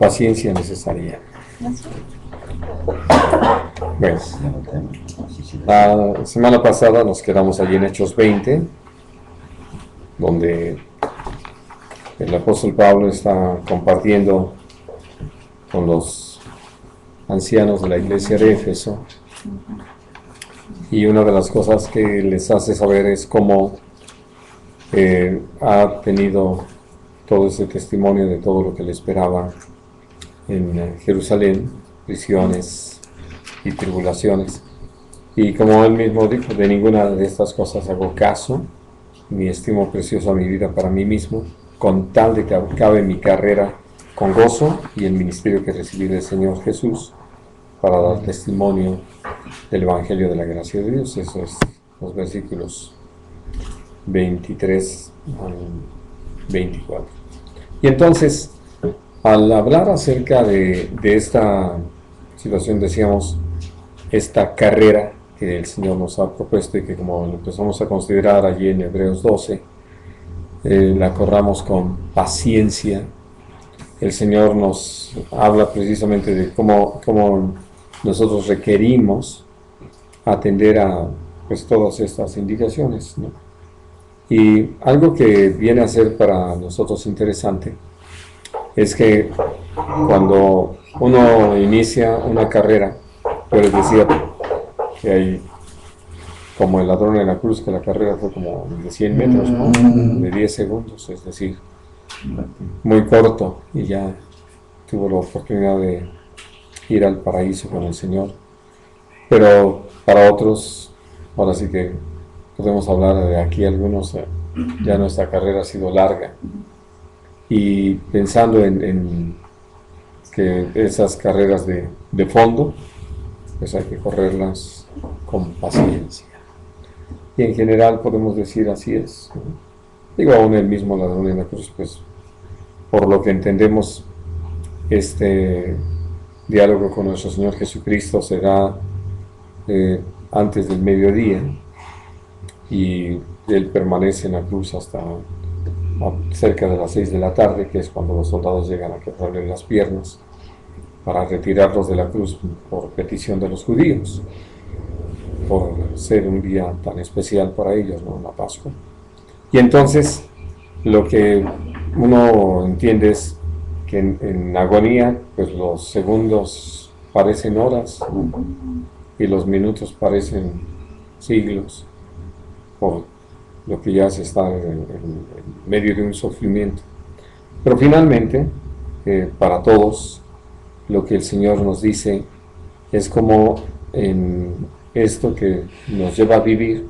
paciencia necesaria. Bueno, la semana pasada nos quedamos allí en Hechos 20, donde el apóstol Pablo está compartiendo con los ancianos de la iglesia de Éfeso, y una de las cosas que les hace saber es cómo ha tenido todo ese testimonio de todo lo que le esperaba en Jerusalén, prisiones y tribulaciones. Y como él mismo dijo, de ninguna de estas cosas hago caso, ni estimo preciosa mi vida para mí mismo, con tal de que acabe mi carrera con gozo y el ministerio que recibí del Señor Jesús para dar testimonio del Evangelio de la gracia de Dios. Eso es los versículos 23 al 24. Y entonces, al hablar acerca de esta situación, decíamos, esta carrera que el Señor nos ha propuesto y que, como lo empezamos a considerar allí en Hebreos 12, la corramos con paciencia. El Señor nos habla precisamente de cómo nosotros requerimos atender a pues todas estas indicaciones, ¿no? Y algo que viene a ser para nosotros interesante es que cuando uno inicia una carrera, yo les decía que hay como el ladrón en la cruz, que la carrera fue como de 100 metros, ¿no? De 10 segundos, es decir, muy corto, y ya tuvo la oportunidad de ir al paraíso con el Señor. Pero para otros, ahora sí que podemos hablar de aquí algunos, ya nuestra carrera ha sido larga, y pensando en que esas carreras de fondo, pues hay que correrlas con paciencia. Y en general podemos decir así es, ¿no? Digo, aún el mismo ladrón en la cruz, pues por lo que entendemos, este diálogo con nuestro Señor Jesucristo se da antes del mediodía, y él permanece en la cruz hasta cerca de las 6 de la tarde, que es cuando los soldados llegan a quebrarle las piernas para retirarlos de la cruz por petición de los judíos, por ser un día tan especial para ellos, ¿no? La Pascua. Y entonces lo que uno entiende es que en agonía, pues los segundos parecen horas y los minutos parecen siglos, por lo que ya se está en medio de un sufrimiento. Pero finalmente, para todos, lo que el Señor nos dice es como en esto que nos lleva a vivir,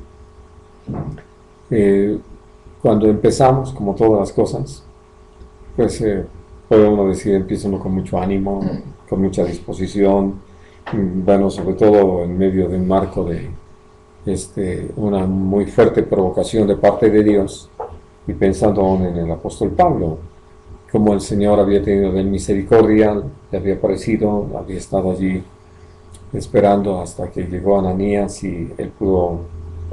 cuando empezamos, como todas las cosas, pues puede uno decir, empieza uno con mucho ánimo, con mucha disposición, bueno, sobre todo en medio de un marco de una muy fuerte provocación de parte de Dios, y pensando aún en el apóstol Pablo, como el Señor había tenido de misericordia, le había aparecido, había estado allí esperando hasta que llegó Ananías y él pudo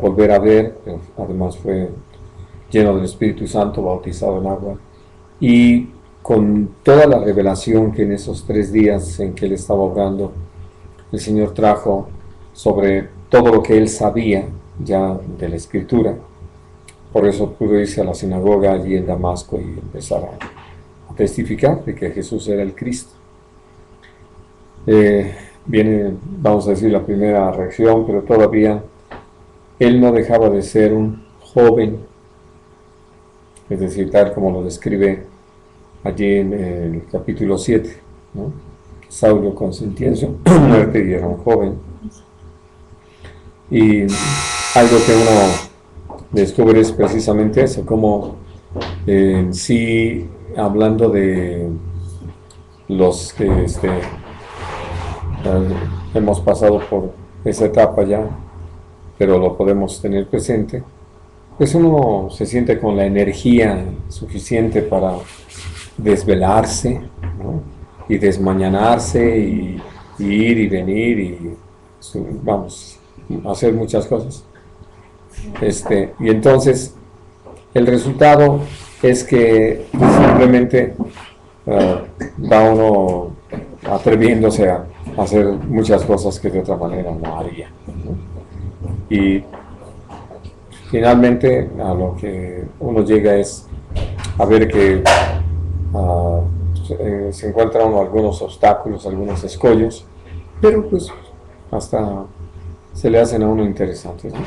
volver a ver. Además fue lleno del Espíritu Santo, bautizado en agua, y con toda la revelación que en esos 3 días en que él estaba orando, el Señor trajo sobre todo lo que él sabía ya de la Escritura. Por eso pudo irse a la sinagoga allí en Damasco y empezar a testificar de que Jesús era el Cristo. Viene, vamos a decir, la primera reacción, pero todavía él no dejaba de ser un joven, es decir, tal como lo describe allí en el capítulo 7, ¿no? Saulo consentía su muerte y era un joven. Y algo que uno descubre es precisamente eso, como sí, hablando de los que hemos pasado por esa etapa ya, pero lo podemos tener presente, pues uno se siente con la energía suficiente para desvelarse, ¿no? Y desmañanarse y ir y venir y vamos, hacer muchas cosas. Y entonces el resultado es que simplemente va uno atreviéndose a hacer muchas cosas que de otra manera no haría, ¿no? Y finalmente a lo que uno llega es a ver que se encuentra uno algunos obstáculos, algunos escollos, pero pues hasta se le hacen a uno interesantes, ¿no?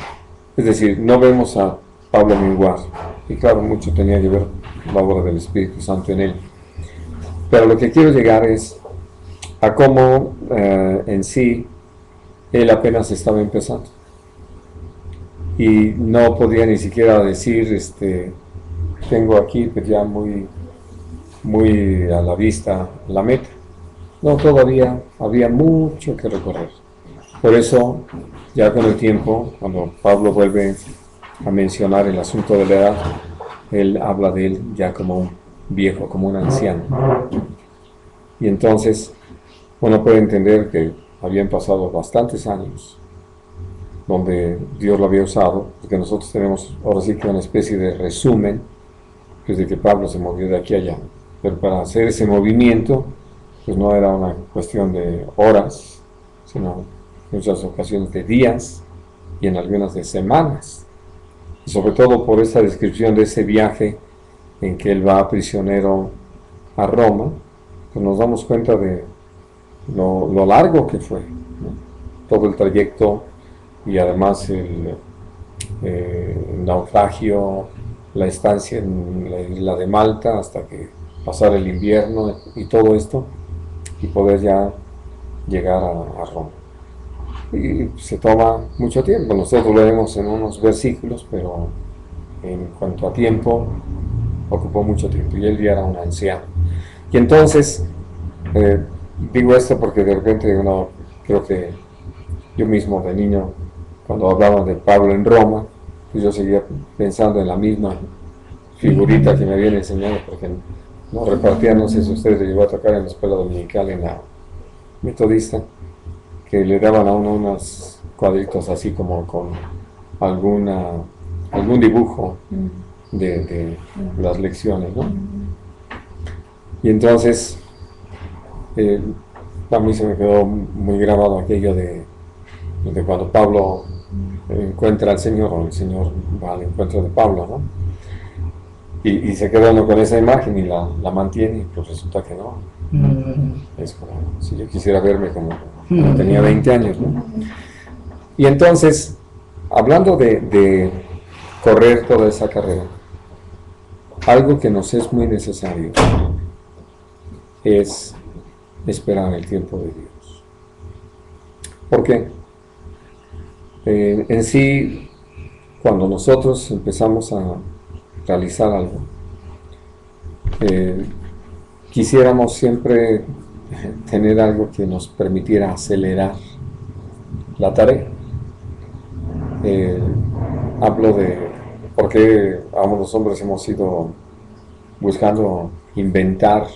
Es decir, no vemos a Pablo menguar, y claro, mucho tenía que ver la obra del Espíritu Santo en él, pero lo que quiero llegar es a cómo en sí él apenas estaba empezando y no podía ni siquiera decir, tengo aquí pues ya muy a la vista la meta. No, todavía había mucho que recorrer. Por eso, ya con el tiempo, cuando Pablo vuelve a mencionar el asunto de la edad, él habla de él ya como un viejo, como un anciano. Y entonces uno puede entender que habían pasado bastantes años donde Dios lo había usado, porque nosotros tenemos ahora sí que una especie de resumen, pues de que Pablo se movió de aquí a allá. Pero para hacer ese movimiento, pues no era una cuestión de horas, sino en muchas ocasiones de días y en algunas de semanas. Y sobre todo por esa descripción de ese viaje en que él va prisionero a Roma, pues nos damos cuenta de lo largo que fue, ¿no? Todo el trayecto y además el naufragio, la estancia en la isla de Malta hasta que pasar el invierno y todo esto y poder ya llegar a Roma. Y se toma mucho tiempo, nosotros lo vemos en unos versículos, pero en cuanto a tiempo, ocupó mucho tiempo y él ya era un anciano. Y entonces, eh, digo esto porque de repente uno, creo que yo mismo de niño, cuando hablaban de Pablo en Roma, pues yo seguía pensando en la misma figurita que me habían enseñado, porque nos repartían, no sé si ustedes le llegó a tocar en la escuela dominical, en la metodista, que le daban a uno unos cuadritos así como con algún dibujo de las lecciones, ¿no? Y entonces a mí se me quedó muy grabado aquello de cuando Pablo encuentra al Señor, o el Señor va al encuentro de Pablo, ¿no? Y se queda uno con esa imagen y la mantiene, y pues resulta que no. Es como si yo quisiera verme como tenía 20 años, ¿no? Y entonces, hablando de correr toda esa carrera, algo que nos es muy necesario es esperar el tiempo de Dios. ¿Por qué? En sí, cuando nosotros empezamos a realizar algo, quisiéramos siempre tener algo que nos permitiera acelerar la tarea. Hablo de por qué ambos los hombres hemos ido buscando inventar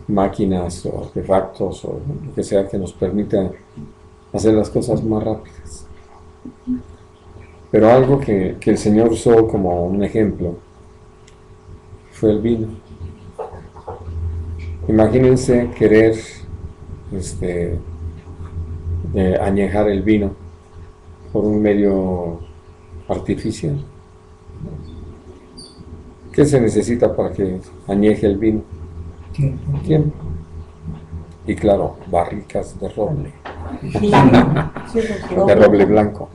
máquinas o artefactos o lo que sea que nos permita hacer las cosas más rápidas. Pero algo que el Señor usó como un ejemplo fue el vino. Imagínense querer añejar el vino por un medio artificial. ¿Qué se necesita para que añeje el vino? Tiempo. Y claro, barricas de roble. De roble blanco.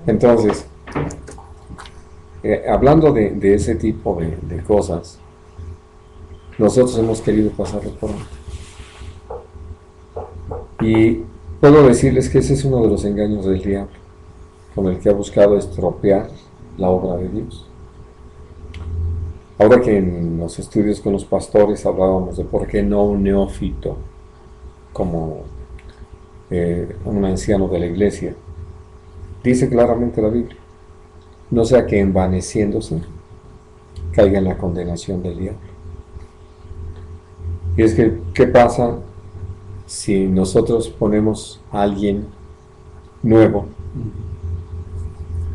Entonces, hablando de ese tipo de cosas, nosotros hemos querido pasarlo por alto. Y puedo decirles que ese es uno de los engaños del diablo, con el que ha buscado estropear la obra de Dios. Ahora que en los estudios con los pastores hablábamos de por qué no un neófito como un anciano de la iglesia, dice claramente la Biblia, no sea que envaneciéndose caiga en la condenación del diablo. Y es que, ¿qué pasa si nosotros ponemos a alguien nuevo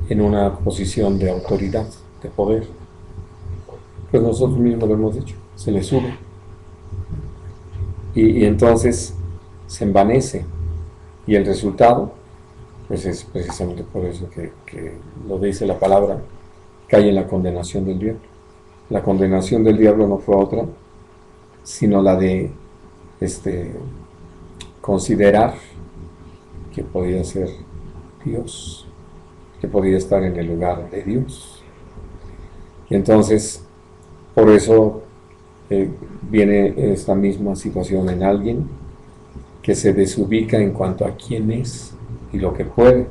en una posición de autoridad, de poder? Pues nosotros mismos lo hemos dicho, se le sube. Y entonces se envanece. Y el resultado, pues es precisamente por eso que lo dice la palabra, cae en la condenación del diablo. La condenación del diablo no fue otra, sino la de considerar que podía ser Dios, que podía estar en el lugar de Dios. Y entonces, por eso viene esta misma situación en alguien que se desubica en cuanto a quién es y lo que puede,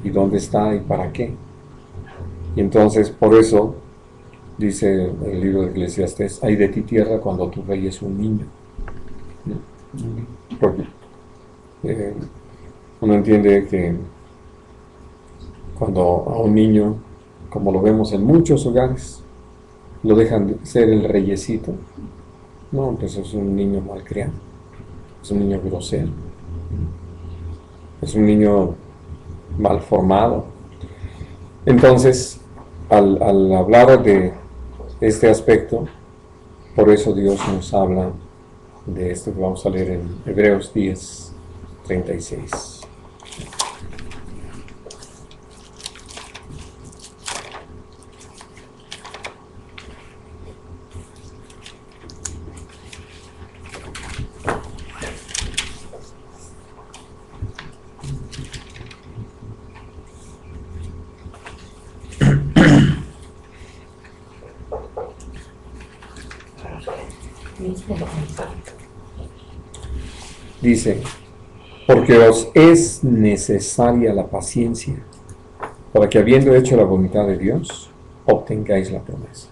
y dónde está y para qué. Y entonces, por eso, dice el libro de Eclesiastés, ay de ti tierra cuando tu rey es un niño. Porque uno entiende que cuando a un niño, como lo vemos en muchos hogares, lo dejan ser el reyesito, no, pues es un niño malcriado, es un niño grosero, es un niño mal formado. Entonces, al hablar de este aspecto, por eso Dios nos habla de esto que vamos a leer en Hebreos 10:36. Dice, porque os es necesaria la paciencia, para que habiendo hecho la voluntad de Dios, obtengáis la promesa.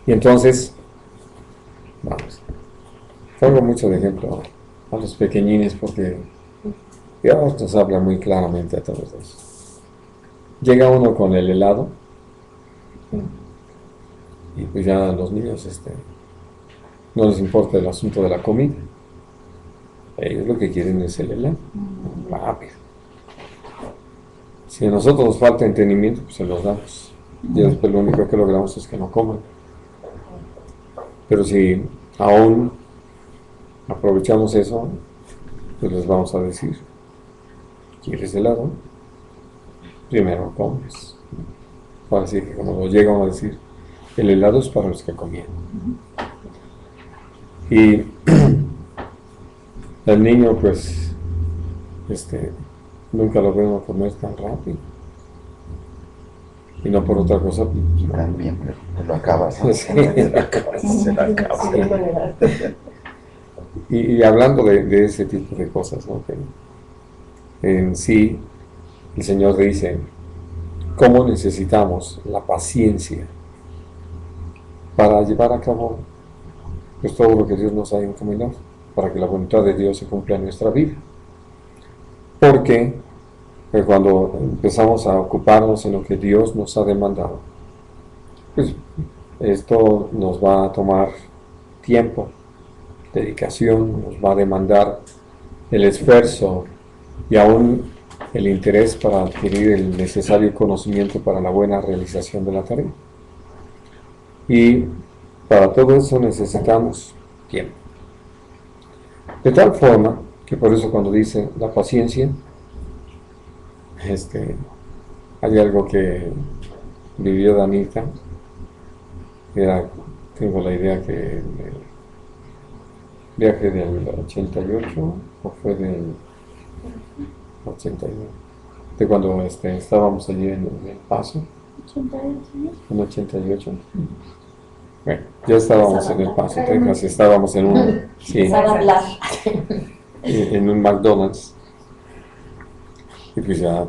Y entonces, vamos, pongo mucho de ejemplo a los pequeñines porque Dios nos habla muy claramente a todos ellos. Llega uno con el helado, y pues ya a los niños no les importa el asunto de la comida. Ellos lo que quieren es el helado. Rápido. Si a nosotros nos falta entendimiento, pues se los damos. Y después lo único que logramos es que no coman. Pero si aún aprovechamos eso, pues les vamos a decir, ¿quieres helado? Primero comes. Ahora sí que como nos llegan a decir, el helado es para los que comían. Y el niño pues nunca lo vemos comer tan rápido. Y no por otra cosa. También, pero lo acabas. Sí. Se lo acabas. Y hablando de ese tipo de cosas, ¿no? Que en sí el Señor dice cómo necesitamos la paciencia para llevar a cabo pues todo lo que Dios nos ha encomendado, para que la voluntad de Dios se cumpla en nuestra vida. Porque cuando empezamos a ocuparnos en lo que Dios nos ha demandado, pues esto nos va a tomar tiempo, dedicación, nos va a demandar el esfuerzo y aún el interés para adquirir el necesario conocimiento para la buena realización de la tarea. Y para todo eso necesitamos tiempo. De tal forma que por eso cuando dice la paciencia, hay algo que vivió Danita, tengo la idea que el viaje del 88 o fue del 89, de cuando estábamos allí en El Paso, en 88. Bueno, ya estábamos en El Paso, Texas, estábamos en un, sí, en un McDonald's, y pues ya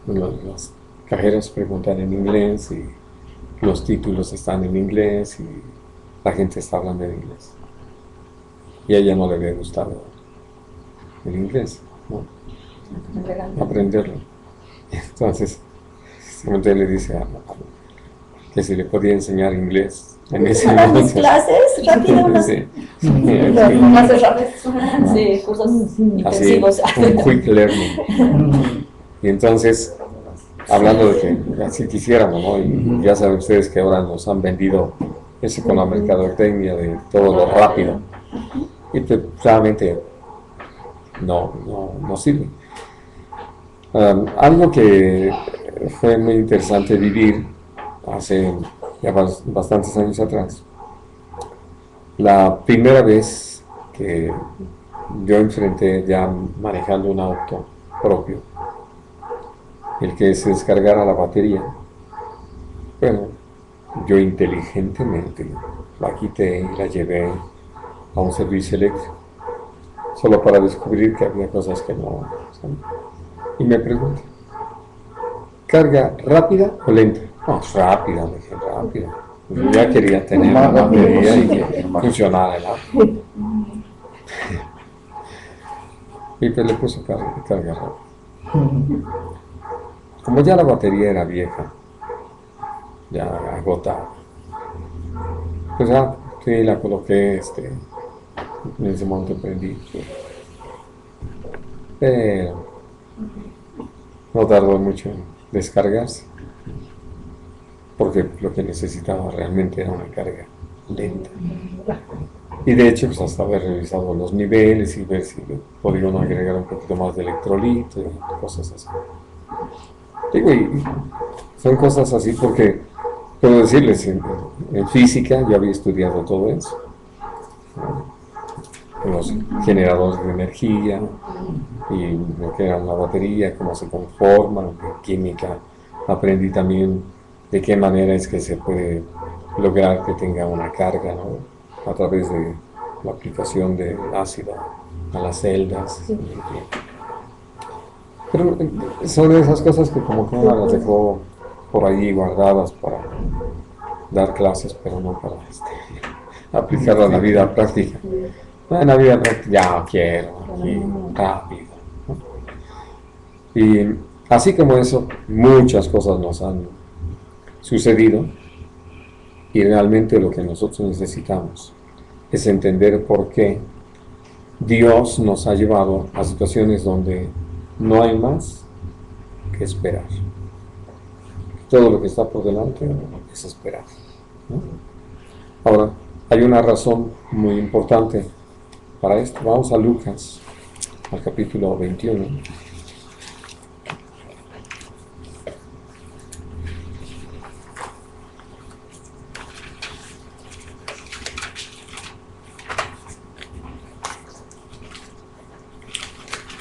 las cajeras preguntan en inglés y los títulos están en inglés y la gente está hablando en inglés. Y a ella no le había gustado el inglés, ¿no? Aprenderlo. Entonces, simplemente le dice a que si le podía enseñar inglés en ese momento. Mis clases, rápido, unas clases rápidas. Sí, cursos intensivos. Así, un quick learning. Y entonces, hablando de que así quisiéramos, ¿no? Y ya saben ustedes que ahora nos han vendido eso con la mercadotecnia de todo lo rápido. Y pues, realmente no sirve. Algo que fue muy interesante vivir hace ya bastantes años atrás. La primera vez que yo enfrenté ya manejando un auto propio, el que se descargara la batería, bueno, yo inteligentemente la quité y la llevé a un servicio eléctrico, solo para descubrir que había cosas que no, ¿saben? Y me pregunté, ¿carga rápida o lenta? No, rápida, me dije, rápida. Yo ya quería tener la batería y que funcionara el auto. Y pues le puse carga rápida. Como ya la batería era vieja, ya agotada, pues ya sí, la coloqué, en ese momento prendí. Pero no tardó mucho en descargarse, porque lo que necesitaba realmente era una carga lenta. Y de hecho, pues hasta haber revisado los niveles y ver si podían agregar un poquito más de electrolito y cosas así. Digo, y son cosas así porque, puedo decirles, en física yo había estudiado todo eso. Los generadores de energía y lo que era una batería, cómo se conforman, en química aprendí también de qué manera es que se puede lograr que tenga una carga, ¿no? A través de la aplicación de ácido a las celdas. Pero son esas cosas que como que uno las dejó por ahí guardadas para dar clases, pero no para aplicarlo a la vida práctica. En la vida práctica ya quiero, aquí, rápido, ¿no? Y así como eso, muchas cosas nos han sucedido y realmente lo que nosotros necesitamos es entender por qué Dios nos ha llevado a situaciones donde no hay más que esperar. Todo lo que está por delante es esperar, ¿no? Ahora, hay una razón muy importante para esto. Vamos a Lucas, al capítulo 21.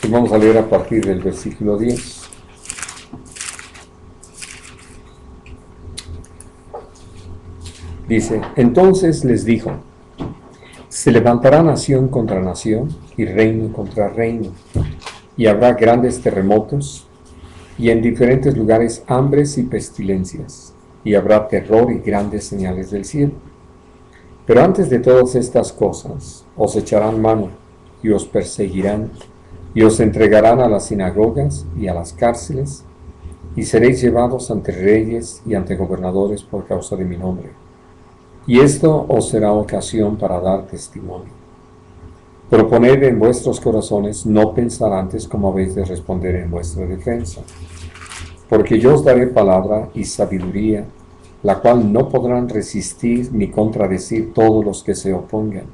Y vamos a leer a partir del versículo 10. Dice, entonces les dijo, se levantará nación contra nación y reino contra reino, y habrá grandes terremotos, y en diferentes lugares hambres y pestilencias, y habrá terror y grandes señales del cielo. Pero antes de todas estas cosas, os echarán mano, y os perseguirán, y os entregarán a las sinagogas y a las cárceles, y seréis llevados ante reyes y ante gobernadores por causa de mi nombre. Y esto os será ocasión para dar testimonio. Proponed en vuestros corazones no pensar antes cómo habéis de responder en vuestra defensa, porque yo os daré palabra y sabiduría, la cual no podrán resistir ni contradecir todos los que se opongan.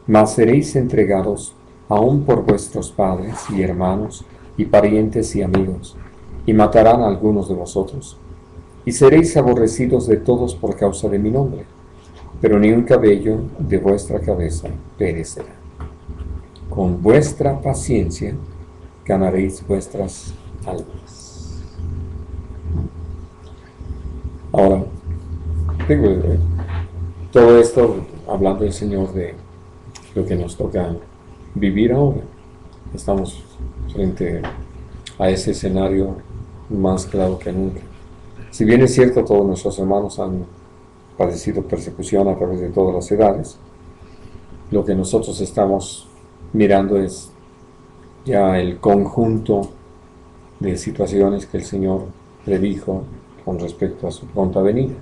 Mas seréis entregados aún por vuestros padres y hermanos y parientes y amigos, y matarán a algunos de vosotros. Y seréis aborrecidos de todos por causa de mi nombre, pero ni un cabello de vuestra cabeza perecerá. Con vuestra paciencia ganaréis vuestras almas. Ahora, todo esto hablando el Señor de lo que nos toca vivir ahora. Estamos frente a ese escenario más claro que nunca. Si bien es cierto, todos nuestros hermanos han padecido persecución a través de todas las edades, lo que nosotros estamos mirando es ya el conjunto de situaciones que el Señor predijo con respecto a su pronta venida.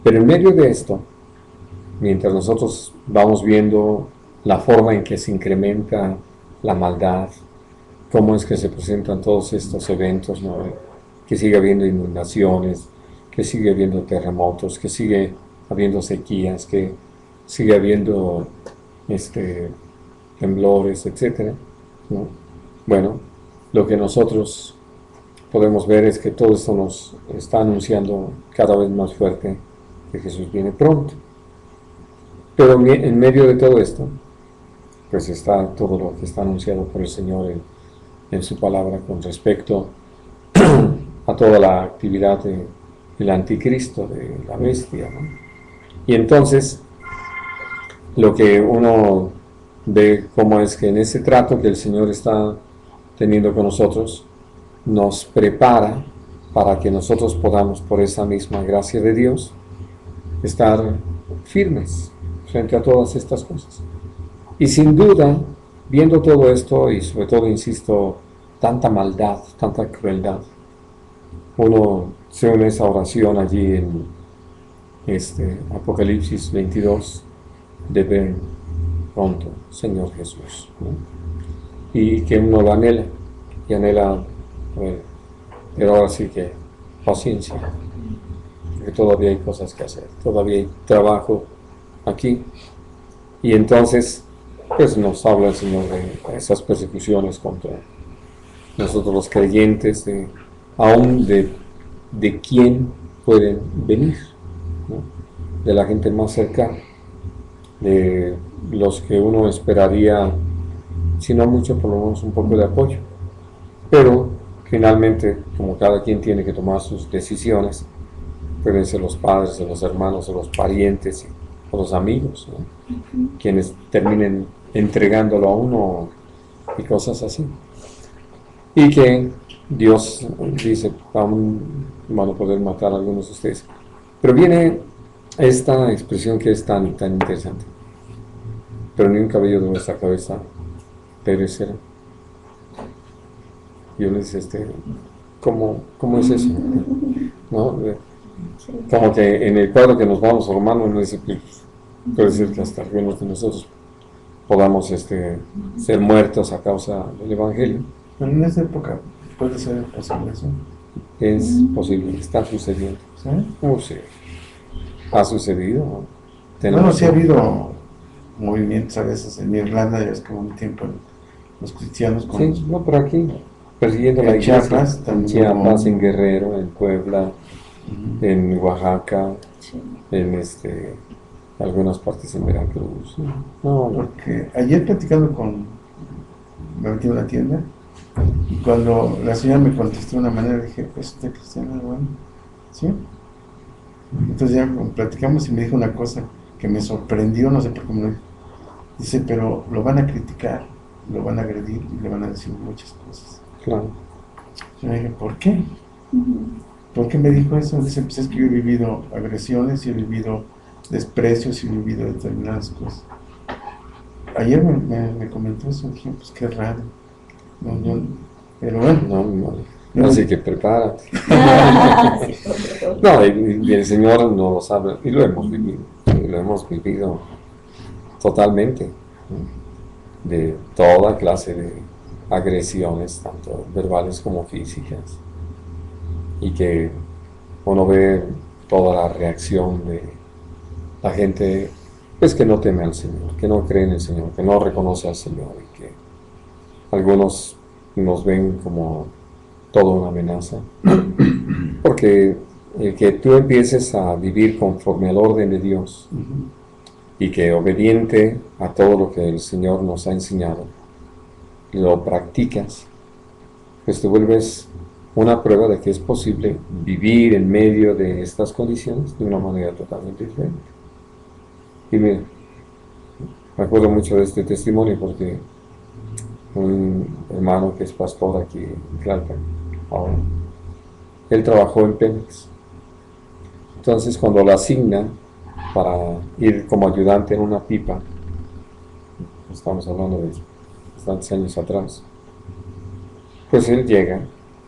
Pero en medio de esto, mientras nosotros vamos viendo la forma en que se incrementa la maldad, cómo es que se presentan todos estos eventos, ¿no?, que sigue habiendo inundaciones, que sigue habiendo terremotos, que sigue habiendo sequías, que sigue habiendo temblores, etcétera, ¿no? Bueno, lo que nosotros podemos ver es que todo esto nos está anunciando cada vez más fuerte que Jesús viene pronto. Pero en medio de todo esto, pues está todo lo que está anunciado por el Señor en su palabra con respecto a toda la actividad del anticristo, de la bestia, ¿no? Y entonces, lo que uno ve cómo es que en ese trato que el Señor está teniendo con nosotros, nos prepara para que nosotros podamos, por esa misma gracia de Dios, estar firmes frente a todas estas cosas. Y sin duda, viendo todo esto, y sobre todo, insisto, tanta maldad, tanta crueldad, uno se une a esa oración allí en Apocalipsis 22, de ver pronto, Señor Jesús, ¿no? Y que uno lo anhela, y anhela, bueno, pero ahora sí que paciencia, porque todavía hay cosas que hacer, todavía hay trabajo aquí, y entonces, pues nos habla el Señor de esas persecuciones contra nosotros los creyentes, aún de quién pueden venir, ¿no? De la gente más cercana, de los que uno esperaría, si no mucho, por lo menos un poco de apoyo. Pero finalmente, como cada quien tiene que tomar sus decisiones, pueden ser los padres, o los hermanos, o los parientes, o los amigos, ¿no? Quienes terminen entregándolo a uno y cosas así. Y que Dios dice, van a poder matar a algunos de ustedes. Pero viene esta expresión que es tan interesante. Pero ni un cabello de vuestra cabeza perecerá. Y uno dice, ¿cómo es eso? ¿No? Como que en el cuadro que nos vamos formando, uno dice, puede ser que hasta algunos de nosotros podamos ser muertos a causa del Evangelio. Pero en esta época puede ser posible eso. Es posible, está sucediendo. ¿Sí? Sí. Ha sucedido. Bueno, sí ha habido movimientos a veces en Irlanda, ya es como un tiempo los cristianos con Sí, no, por aquí, persiguiendo la iglesia. Chiapas, En Chiapas, en Guerrero, en Puebla, en Oaxaca, en algunas partes en Veracruz. No. Porque ayer platicando me metí en una tienda y cuando la señora me contestó de una manera dije, pues usted cristiana, bueno, ¿sí? Entonces ya platicamos y me dijo una cosa que me sorprendió, no sé por qué me lo dijo. Dice, pero lo van a criticar, lo van a agredir y le van a decir muchas cosas. Claro. Yo le dije, ¿por qué? ¿Por qué me dijo eso? Dice, pues es que yo he vivido agresiones, y he vivido desprecios, y he vivido determinadas cosas. Ayer me comentó eso, dije, pues qué raro. Pero bueno. No. Así que prepárate. No, y el Señor nos lo sabe, y lo hemos vivido totalmente, ¿no? De toda clase de agresiones, tanto verbales como físicas, y que uno ve toda la reacción de la gente, pues que no teme al Señor, que no cree en el Señor, que no reconoce al Señor, y que algunos nos ven como toda una amenaza, porque el que tú empieces a vivir conforme al orden de Dios, y que obediente a todo lo que el Señor nos ha enseñado, lo practicas, pues te vuelves una prueba de que es posible vivir en medio de estas condiciones de una manera totalmente diferente. Y mira, me acuerdo mucho de este testimonio porque un hermano que es pastor aquí en Tlalpan, ahora, él trabajó en Pemex. Entonces, cuando lo asignan para ir como ayudante en una pipa, estamos hablando de bastantes años atrás, pues él llega,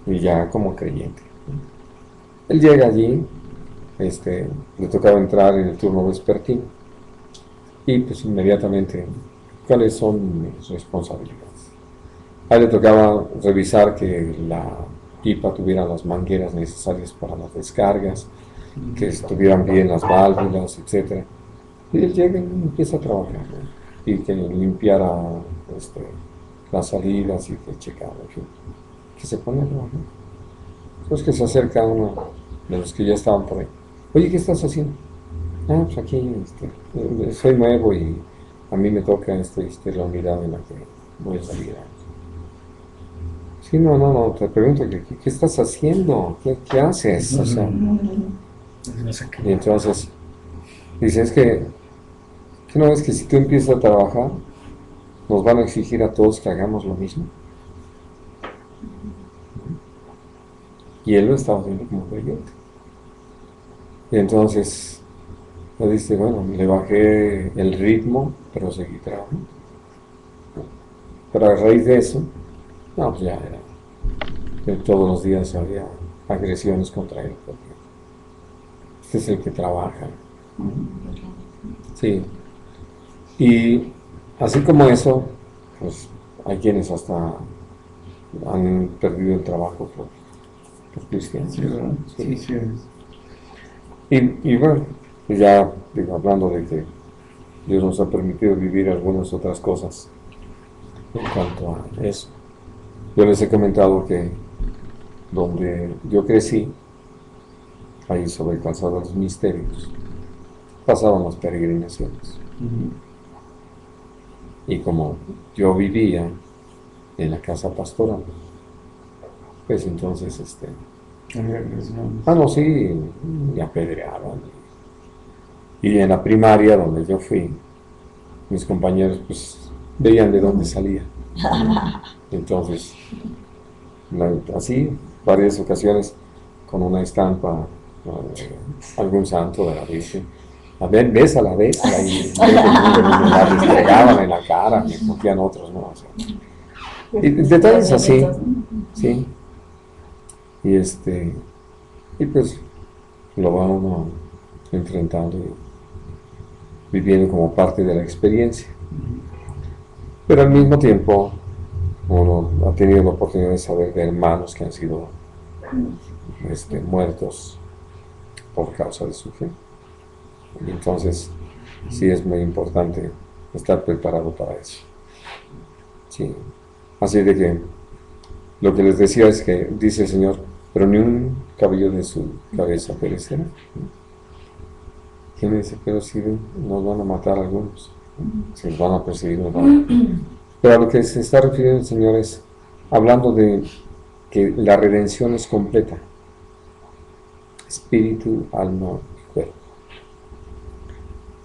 y ya como creyente, él llega allí, le tocaba entrar en el turno vespertino, y pues inmediatamente, ¿cuáles son mis responsabilidades? A él le tocaba revisar que la pipa tuviera las mangueras necesarias para las descargas, que estuvieran bien las válvulas, etc. Y él llega y empieza a trabajar, ¿no? Y que limpiara las salidas y que checara, que se pone a trabajar. Entonces que se acerca uno de los que ya estaban por ahí. Oye, ¿qué estás haciendo? Ah, pues aquí soy nuevo y a mí me toca la unidad en la que voy a salir. Sí, no, te pregunto, ¿qué estás haciendo? ¿Qué haces? O sea, y entonces dice, es que no ves que si tú empiezas a trabajar, nos van a exigir a todos que hagamos lo mismo. Y él lo estaba haciendo como creyente. Y entonces le dice, bueno, le bajé el ritmo, pero seguí trabajando. Pero a raíz de eso, no, pues ya era, que todos los días había agresiones contra él, porque este es el que trabaja. Sí. Y así como eso, pues hay quienes hasta han perdido el trabajo por cristianos. Sí, ¿verdad? Sí. Sí. Y bueno, pues ya digo, hablando de que Dios nos ha permitido vivir algunas otras cosas en cuanto a eso. Yo les he comentado que donde yo crecí, ahí sobre el calzado de los misterios, pasábamos peregrinaciones. Y como yo vivía en la casa pastoral, pues entonces, no, sí, me apedreaban. Y en la primaria donde yo fui, mis compañeros pues veían de dónde salía. Entonces, así, varias ocasiones, con una estampa, algún santo de la Virgen, a ver, bésala, y me la restregaban en la cara, me cogían otros, ¿no? O sea, y detalles así, sí. Y pues lo va uno enfrentando y viviendo como parte de la experiencia. Pero al mismo tiempo, uno ha tenido la oportunidad de saber de hermanos que han sido muertos por causa de su fe. Y entonces, sí es muy importante estar preparado para eso. Sí. Así de que lo que les decía es que dice el Señor, pero ni un cabello de su cabeza perecerá. ¿Quién me dice? Pero si nos van a matar algunos, si nos van a perseguir, nos van a... Pero a lo que se está refiriendo el Señor es hablando de que la redención es completa, espíritu, alma y cuerpo.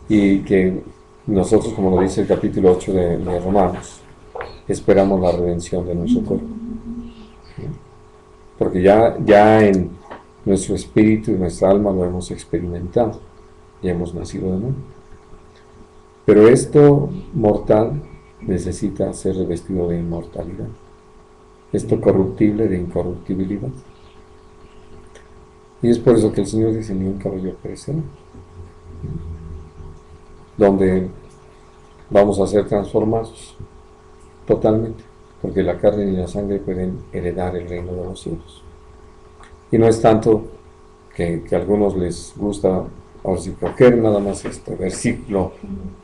Y que nosotros, como lo dice el capítulo 8 de Romanos, esperamos la redención de nuestro cuerpo. Porque ya en nuestro espíritu y nuestra alma lo hemos experimentado, ya hemos nacido de nuevo. Pero esto mortal necesita ser revestido de inmortalidad. Esto corruptible de incorruptibilidad. Y es por eso que el Señor dice, ni un cabello perecerá. Donde vamos a ser transformados totalmente, porque la carne y la sangre pueden heredar el reino de los cielos. Y no es tanto que a algunos les gusta ahora sí coger nada más este versículo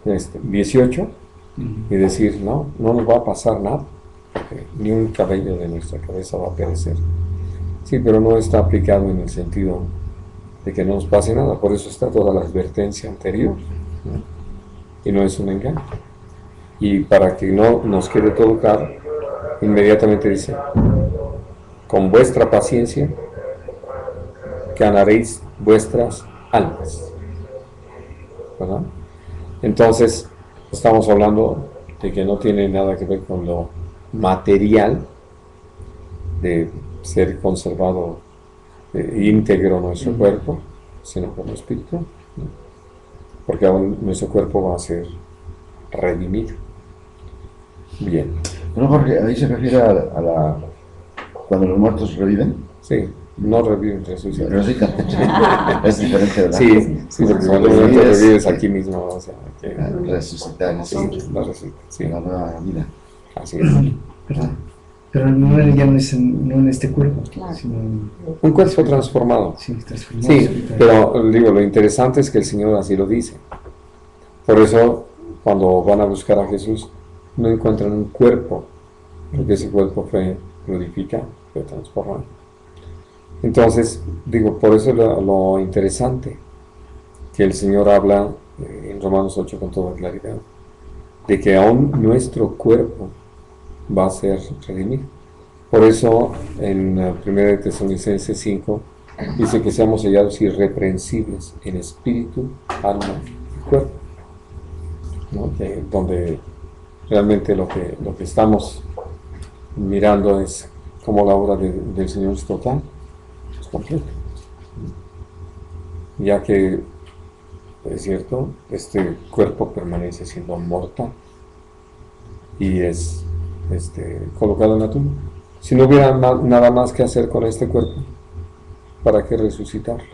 18 y decir, no nos va a pasar nada, porque ni un cabello de nuestra cabeza va a perecer. Sí, pero no está aplicado en el sentido de que no nos pase nada, por eso está toda la advertencia anterior, ¿no? Y no es un engaño. Y para que no nos quede todo claro, inmediatamente dice, con vuestra paciencia ganaréis vuestras almas, ¿verdad? Entonces, estamos hablando de que no tiene nada que ver con lo material, de ser conservado íntegro nuestro cuerpo, sino con lo espiritual, ¿no? Porque aún nuestro cuerpo va a ser redimido. Bien. No, Jorge, ahí se refiere a cuando los muertos reviven. Sí, no reviven, resucitan. Resucitan. Es diferente, ¿verdad? Sí, porque cuando revives aquí mismo, o sea, que resucitar, sí, la resucitan, sí. La nueva vida. Así es. ¿Verdad? Pero ya no es en este cuerpo, Claro. sino Un cuerpo transformado. sí, transformado. Sí, pero digo, lo interesante es que el Señor así lo dice. Por eso, cuando van a buscar a Jesús, no encuentran un cuerpo, porque ese cuerpo fue glorificado, fue transformado. Entonces, digo, por eso lo interesante que el Señor habla en Romanos 8 con toda claridad, de que aún nuestro cuerpo va a ser redimido. Por eso en 1 Tesalonicenses 5 dice que seamos sellados irreprensibles en espíritu, alma y cuerpo, ¿no? Donde realmente lo que estamos mirando es cómo la obra del Señor es total, es completa. Ya que, es cierto, este cuerpo permanece siendo mortal y es colocado en la tumba. Si no hubiera nada más que hacer con este cuerpo, ¿para qué resucitarlo?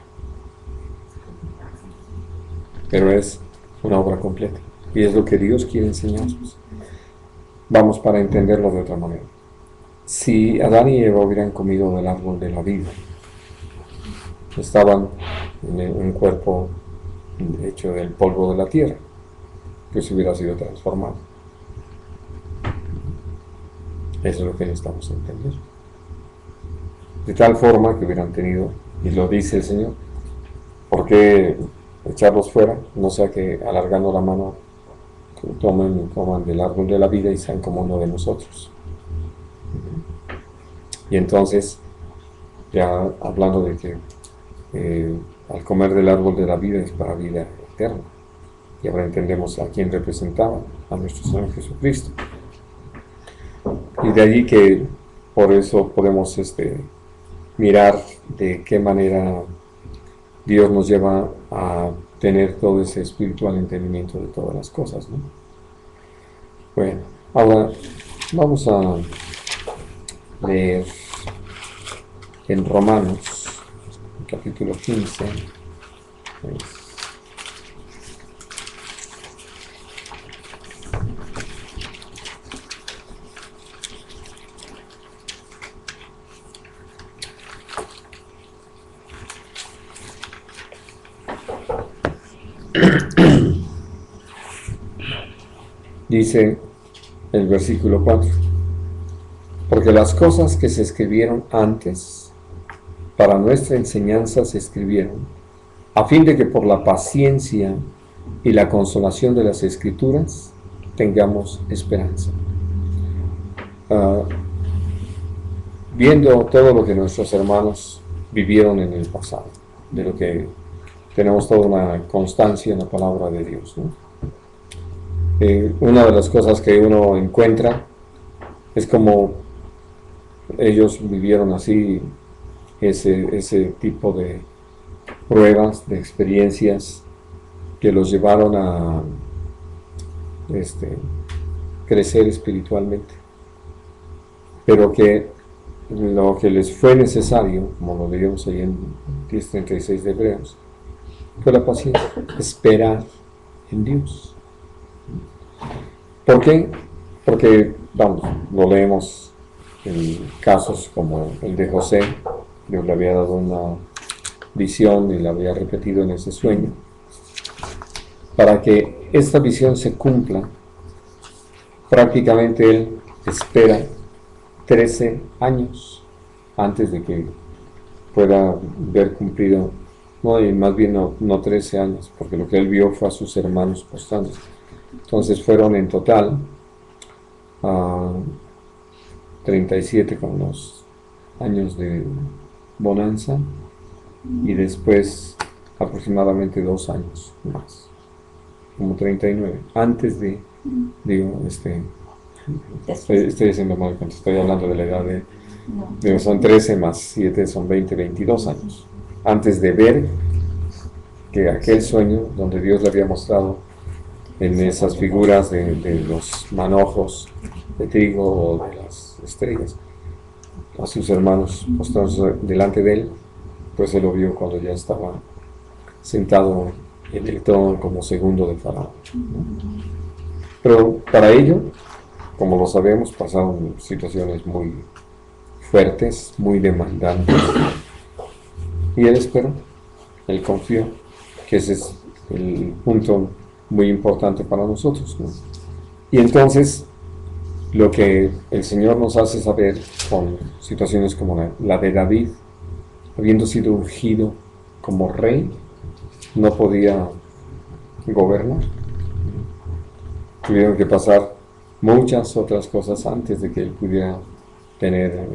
Pero es una obra completa y es lo que Dios quiere enseñarnos. Vamos para entenderlo de otra manera. Si Adán y Eva hubieran comido del árbol de la vida, estaban en un cuerpo hecho del polvo de la tierra, que se hubiera sido transformado. Eso es lo que necesitamos entender. De tal forma que hubieran tenido, y lo dice el Señor, ¿por qué echarlos fuera? No sea que alargando la mano tomen y coman del árbol de la vida y sean como uno de nosotros. Y entonces, ya hablando de que al comer del árbol de la vida es para vida eterna. Y ahora entendemos a quién representaba, a nuestro Señor Jesucristo. Y de allí que por eso podemos mirar de qué manera Dios nos lleva a tener todo ese espiritual entendimiento de todas las cosas, ¿no? Bueno, ahora vamos a leer en Romanos, capítulo 15. Dice el versículo 4, porque las cosas que se escribieron antes para nuestra enseñanza se escribieron, a fin de que por la paciencia y la consolación de las Escrituras tengamos esperanza. Viendo todo lo que nuestros hermanos vivieron en el pasado, de lo que tenemos toda una constancia en la palabra de Dios, ¿no? Una de las cosas que uno encuentra es como ellos vivieron así ese tipo de pruebas, de experiencias que los llevaron a crecer espiritualmente, pero que lo que les fue necesario, como lo leímos ahí en 10:36 de Hebreos, fue la paciencia, esperar en Dios. ¿Por qué? Porque, vamos, lo leemos en casos como el de José. Dios le había dado una visión y la había repetido en ese sueño. Para que esta visión se cumpla, prácticamente él espera 13 años antes de que pueda ver cumplido, no, y más bien no 13 años, porque lo que él vio fue a sus hermanos postrándose. Entonces fueron en total 37 con los años de bonanza y después aproximadamente 2 años más, como 39, antes de, digo, estoy haciendo mal cuando estoy hablando de la edad de son 13 más 7 son 20, 22 años, antes de ver que aquel sueño donde Dios le había mostrado en esas figuras de los manojos de trigo o de las estrellas, a sus hermanos postrados delante de él, pues él lo vio cuando ya estaba sentado en el trono como segundo de Faraón, ¿no? Pero para ello, como lo sabemos, pasaron situaciones muy fuertes, muy demandantes. Y él esperó, él confió, que ese es el punto muy importante para nosotros, ¿no? Y entonces, lo que el Señor nos hace saber con situaciones como la de David, habiendo sido ungido como rey, no podía gobernar. Tuvieron que pasar muchas otras cosas antes de que él pudiera tener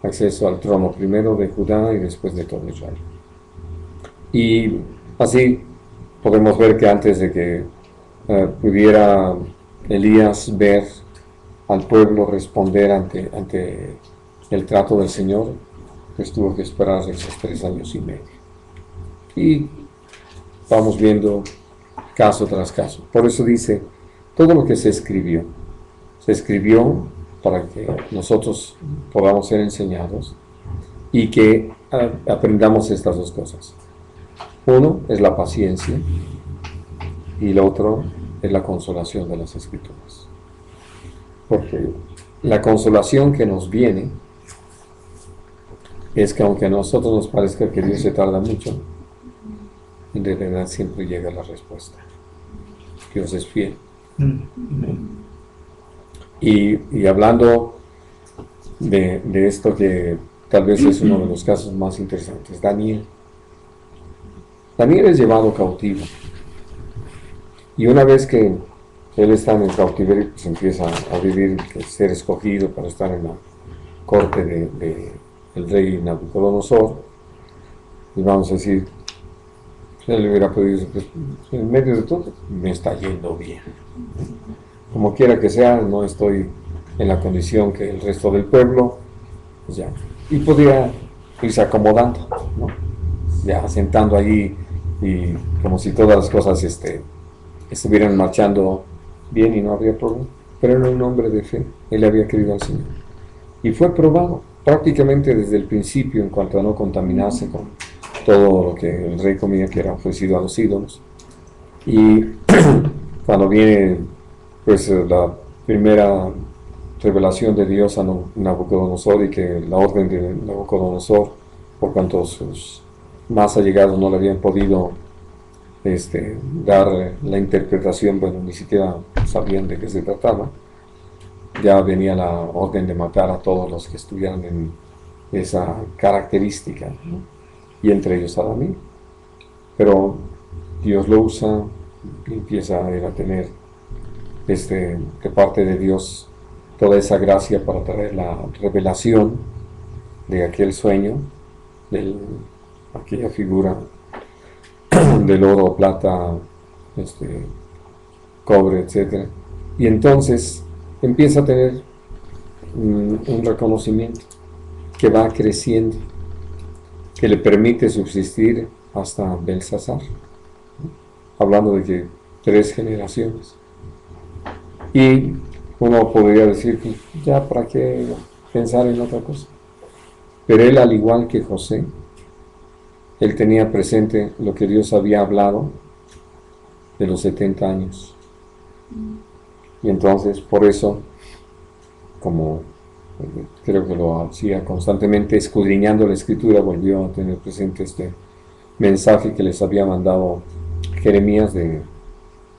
acceso al trono, primero de Judá y después de todo Israel. Y así podemos ver que antes de que pudiera Elías ver al pueblo responder ante el trato del Señor, pues tuvo que esperar esos 3 años y medio. Y vamos viendo caso tras caso. Por eso dice, todo lo que se escribió para que nosotros podamos ser enseñados y que aprendamos estas 2 cosas. Uno es la paciencia y el otro es la consolación de las Escrituras. Porque la consolación que nos viene es que aunque a nosotros nos parezca que Dios se tarda mucho, en realidad siempre llega la respuesta. Dios es fiel. Y hablando de esto que tal vez es uno de los casos más interesantes, Daniel es llevado cautivo. Y una vez que él está en el cautiverio, pues empieza a vivir, ser escogido para estar en la corte del rey Nabucodonosor. Y vamos a decir, él hubiera podido decir, pues, en medio de todo, me está yendo bien. Como quiera que sea, no estoy en la condición que el resto del pueblo, pues ya. Y podía irse acomodando, ¿no? Ya sentando allí y como si todas las cosas estuvieran marchando bien y no había problema. Pero era un hombre de fe, él había creído al Señor. Y fue probado prácticamente desde el principio en cuanto a no contaminarse con todo lo que el rey comía, que era ofrecido a los ídolos. Y cuando viene pues la primera revelación de Dios a Nabucodonosor, y que la orden de Nabucodonosor, por cuanto sus más allegados no le habían podido dar la interpretación, bueno, ni siquiera sabían de qué se trataba, ya venía la orden de matar a todos los que estuvieran en esa característica, ¿no? Y entre ellos a Daniel. Pero Dios lo usa y empieza a tener de parte de Dios toda esa gracia para traer la revelación de aquel sueño, de aquella figura del oro, plata, cobre, etc. Y entonces empieza a tener un reconocimiento que va creciendo, que le permite subsistir hasta Belsasar, hablando de que 3 generaciones. Y uno podría decir que ya para qué pensar en otra cosa. Pero él, al igual que José, él tenía presente lo que Dios había hablado de los 70 años. Y entonces, por eso, como creo que lo hacía constantemente, escudriñando la Escritura, volvió a tener presente este mensaje que les había mandado Jeremías de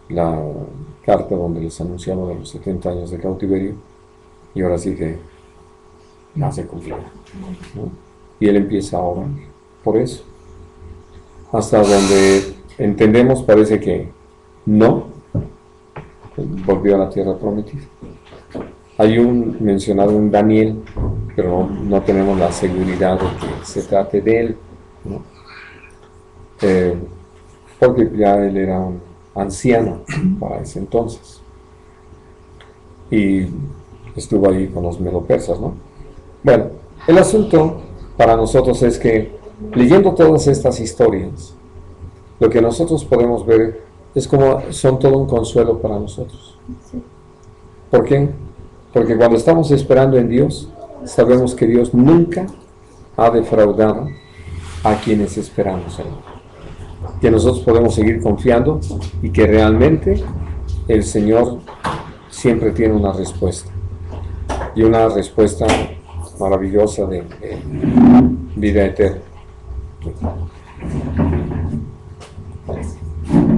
la carta donde les anunciaba de los 70 años de cautiverio, y ahora sí que ya se cumplió, ¿no? Y él empieza a orar por eso, hasta donde entendemos parece que no volvió a la tierra prometida. Hay mencionado un Daniel, pero no tenemos la seguridad de que se trate de él, ¿no? Porque ya él era un anciano para ese entonces y estuvo ahí con los medo-persas, ¿no? Bueno, el asunto para nosotros es que, leyendo todas estas historias, lo que nosotros podemos ver es como son todo un consuelo para nosotros. ¿Por qué? Porque cuando estamos esperando en Dios, sabemos que Dios nunca ha defraudado a quienes esperamos en Él. Que nosotros podemos seguir confiando y que realmente el Señor siempre tiene una respuesta. Y una respuesta maravillosa de vida eterna.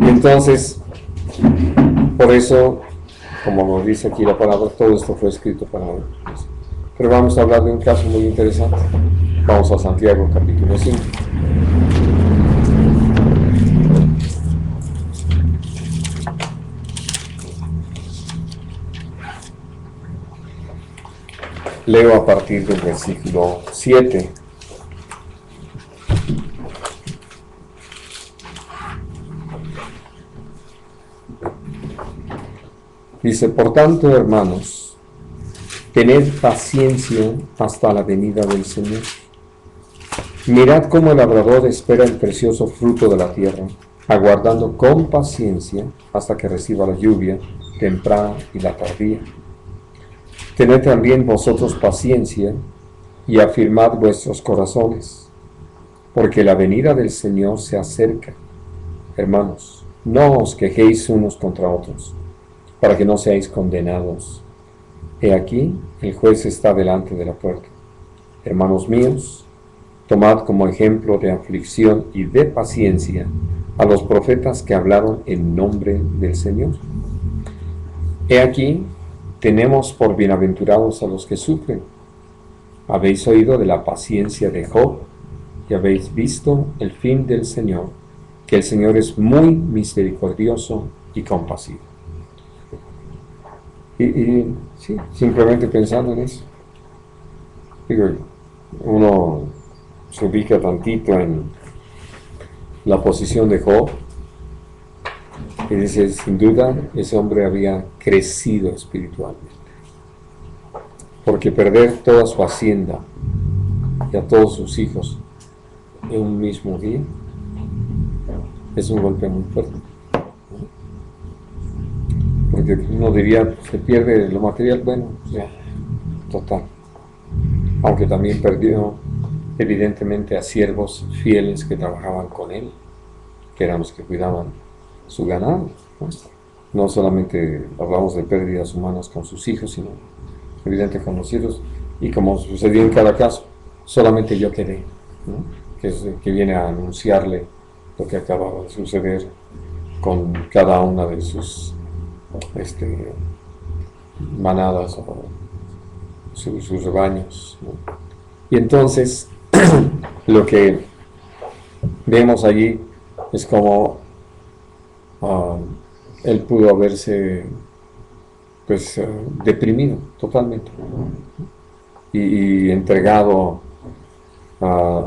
Y entonces, por eso, como lo dice aquí la palabra, todo esto fue escrito para hoy. Pero vamos a hablar de un caso muy interesante. Vamos a Santiago capítulo 5. Leo a partir del versículo 7. Dice: por tanto, hermanos, tened paciencia hasta la venida del Señor. Mirad cómo el labrador espera el precioso fruto de la tierra, aguardando con paciencia hasta que reciba la lluvia temprana y la tardía. Tened también vosotros paciencia y afirmad vuestros corazones, porque la venida del Señor se acerca. Hermanos, no os quejéis unos contra otros, para que no seáis condenados. He aquí, el juez está delante de la puerta. Hermanos míos, tomad como ejemplo de aflicción y de paciencia a los profetas que hablaron en nombre del Señor. He aquí, tenemos por bienaventurados a los que sufren. Habéis oído de la paciencia de Job y habéis visto el fin del Señor, que el Señor es muy misericordioso y compasivo. Y sí, simplemente pensando en eso, digo, uno se ubica tantito en la posición de Job y dice, sin duda, ese hombre había crecido espiritualmente. Porque perder toda su hacienda y a todos sus hijos en un mismo día es un golpe muy fuerte. Porque uno diría, se pierde lo material, bueno, ya, total. Aunque también perdió evidentemente a siervos fieles que trabajaban con él, que eran los que cuidaban su ganado, ¿no? No solamente hablamos de pérdidas humanas con sus hijos, sino evidente con los hijos, y como sucedió en cada caso, solamente yo quedé, ¿no? que viene a anunciarle lo que acababa de suceder con cada una de sus manadas o sus rebaños, ¿no? Y entonces lo que vemos allí es como él pudo haberse deprimido totalmente y entregado a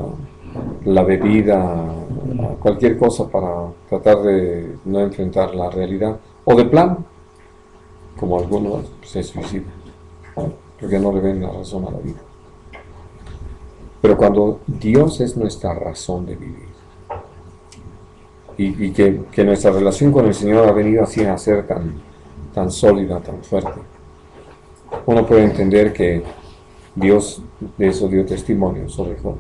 la bebida, a cualquier cosa para tratar de no enfrentar la realidad, o de plano, como algunos se suicidan, porque no le ven la razón a la vida. Pero cuando Dios es nuestra razón de vivir, y que nuestra relación con el Señor ha venido así a ser tan sólida, tan fuerte, uno puede entender que Dios de eso dio testimonio sobre Job.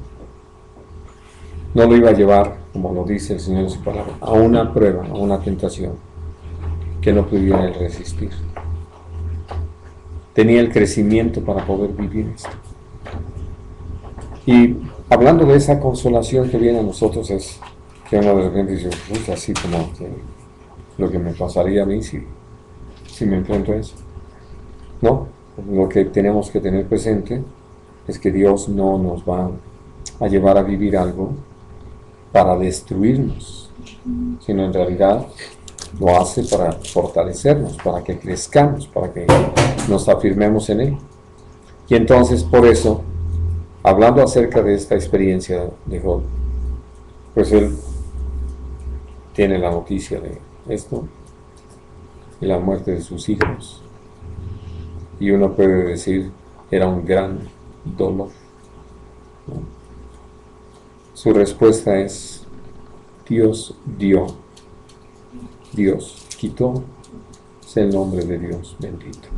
No lo iba a llevar, como lo dice el Señor en su palabra, a una prueba, a una tentación que no pudiera él resistir. Tenía el crecimiento para poder vivir esto. Y hablando de esa consolación que viene a nosotros, es que uno de repente dice, así como que lo que me pasaría a mí si me enfrento a eso. No, lo que tenemos que tener presente es que Dios no nos va a llevar a vivir algo para destruirnos, sino en realidad lo hace para fortalecernos, para que crezcamos, para que nos afirmemos en Él. Y entonces, por eso, hablando acerca de esta experiencia de Job, pues él tiene la noticia de esto y la muerte de sus hijos, y uno puede decir, era un gran dolor, ¿no? Su respuesta es, Dios dio, Dios quitó, es el nombre de Dios bendito.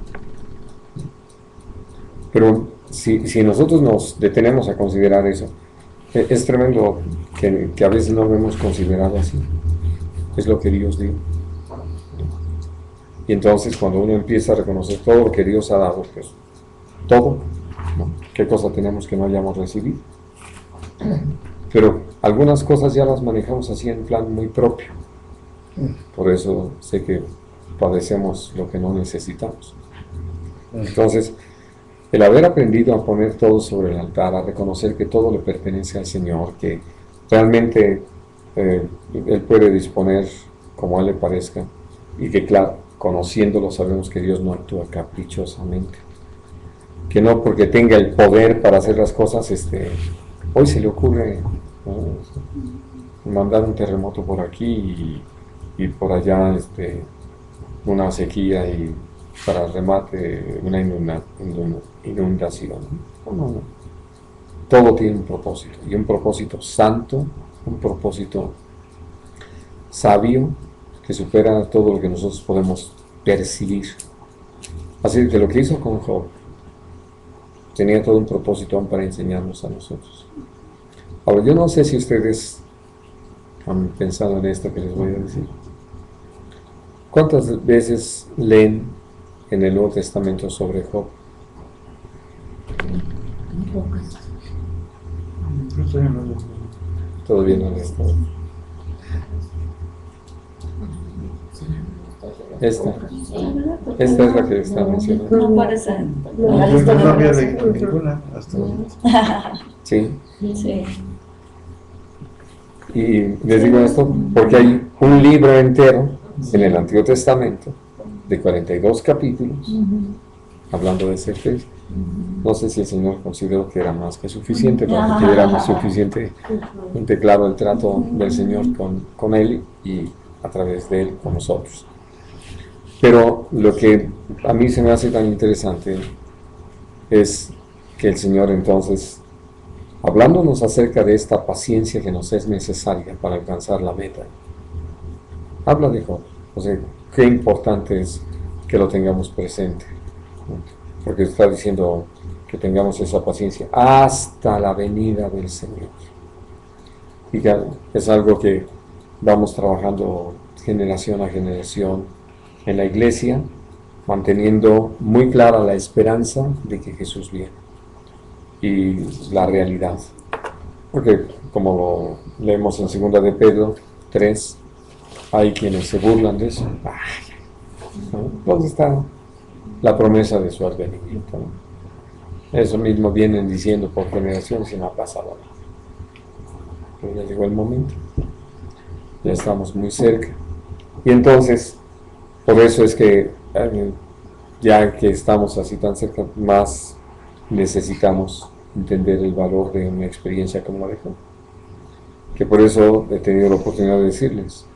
Pero si nosotros nos detenemos a considerar eso, es tremendo que a veces no lo hemos considerado así. Es lo que Dios dio. Y entonces cuando uno empieza a reconocer todo lo que Dios ha dado, pues todo, ¿no? ¿Qué cosa tenemos que no hayamos recibido? Pero algunas cosas ya las manejamos así en plan muy propio. Por eso sé que padecemos lo que no necesitamos. Entonces, el haber aprendido a poner todo sobre el altar, a reconocer que todo le pertenece al Señor, que realmente Él puede disponer como a Él le parezca, y que claro, conociéndolo sabemos que Dios no actúa caprichosamente, que no porque tenga el poder para hacer las cosas, hoy se le ocurre mandar un terremoto por aquí y por allá una sequía y para remate una inundación. No. Todo tiene un propósito, y un propósito santo, un propósito sabio, que supera todo lo que nosotros podemos percibir. Así que lo que hizo con Job tenía todo un propósito aún para enseñarnos a nosotros. Ahora, yo no sé si ustedes han pensado en esto que les voy a decir. ¿Cuántas veces leen en el Nuevo Testamento sobre Job? Todavía no lo está. Esta es la que está mencionando. No aparece en la Yo lista no había de leído ninguna hasta ahora. Sí. Sí. Y les digo esto porque hay un libro entero en el Antiguo Testamento de 42 capítulos hablando de ese texto. No sé si el Señor consideró que era más que suficiente para que tuviéramos suficientemente claro el trato del Señor con Él y a través de Él con nosotros. Pero lo que a mí se me hace tan interesante es que el Señor entonces, hablándonos acerca de esta paciencia que nos es necesaria para alcanzar la meta, habla de Job. O sea, qué importante es que lo tengamos presente, ¿no? Porque está diciendo que tengamos esa paciencia hasta la venida del Señor. Y que es algo que vamos trabajando generación a generación en la iglesia, manteniendo muy clara la esperanza de que Jesús viene y la realidad. Porque como lo leemos en 2 de Pedro 3, hay quienes se burlan de eso. ¿No? ¿Dónde está la promesa de su advenimiento? ¿No? Eso mismo vienen diciendo por generaciones y no ha pasado nada. Pero ya llegó el momento. Ya estamos muy cerca. Y entonces, por eso es que ya que estamos así tan cerca, más necesitamos entender el valor de una experiencia como la de Job. Que por eso he tenido la oportunidad de decirles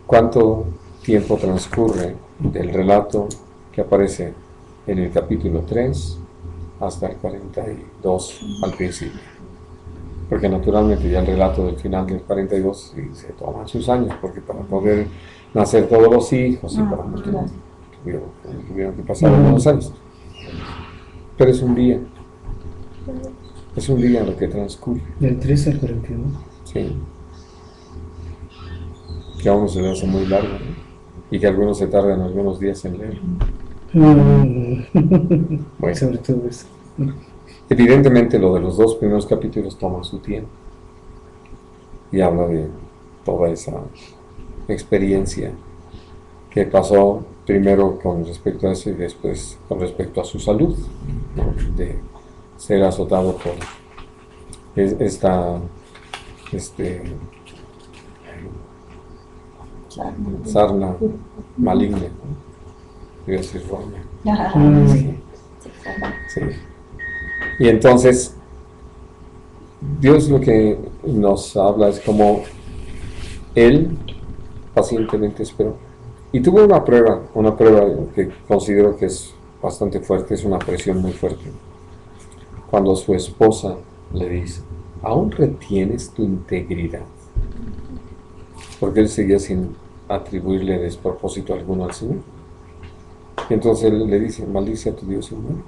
cuánto tiempo transcurre del relato que aparece en el capítulo 3 hasta el 42 al principio. Porque naturalmente ya el relato del final del 42 sí, se toman sus años, porque para poder nacer todos los hijos y para tuvieron que pasar algunos años. Pero es un día lo que transcurre. Del 13 al 41. Sí. Que a uno se le hace muy largo, ¿no? Y que algunos se tardan algunos días en leer. Bueno. Sobre todo eso. Evidentemente lo de los 2 primeros capítulos toma su tiempo y habla de toda esa experiencia que pasó primero con respecto a eso y después con respecto a su salud, ¿no? De ser azotado por esta sarna maligna, ¿no? Voy a decir roña. Sí. Y entonces, Dios lo que nos habla es como Él pacientemente esperó. Y tuvo una prueba que considero que es bastante fuerte, es una presión muy fuerte. Cuando su esposa le dice, ¿aún retienes tu integridad? Porque él seguía sin atribuirle despropósito alguno al Señor. Y entonces él le dice, maldice a tu Dios y muere.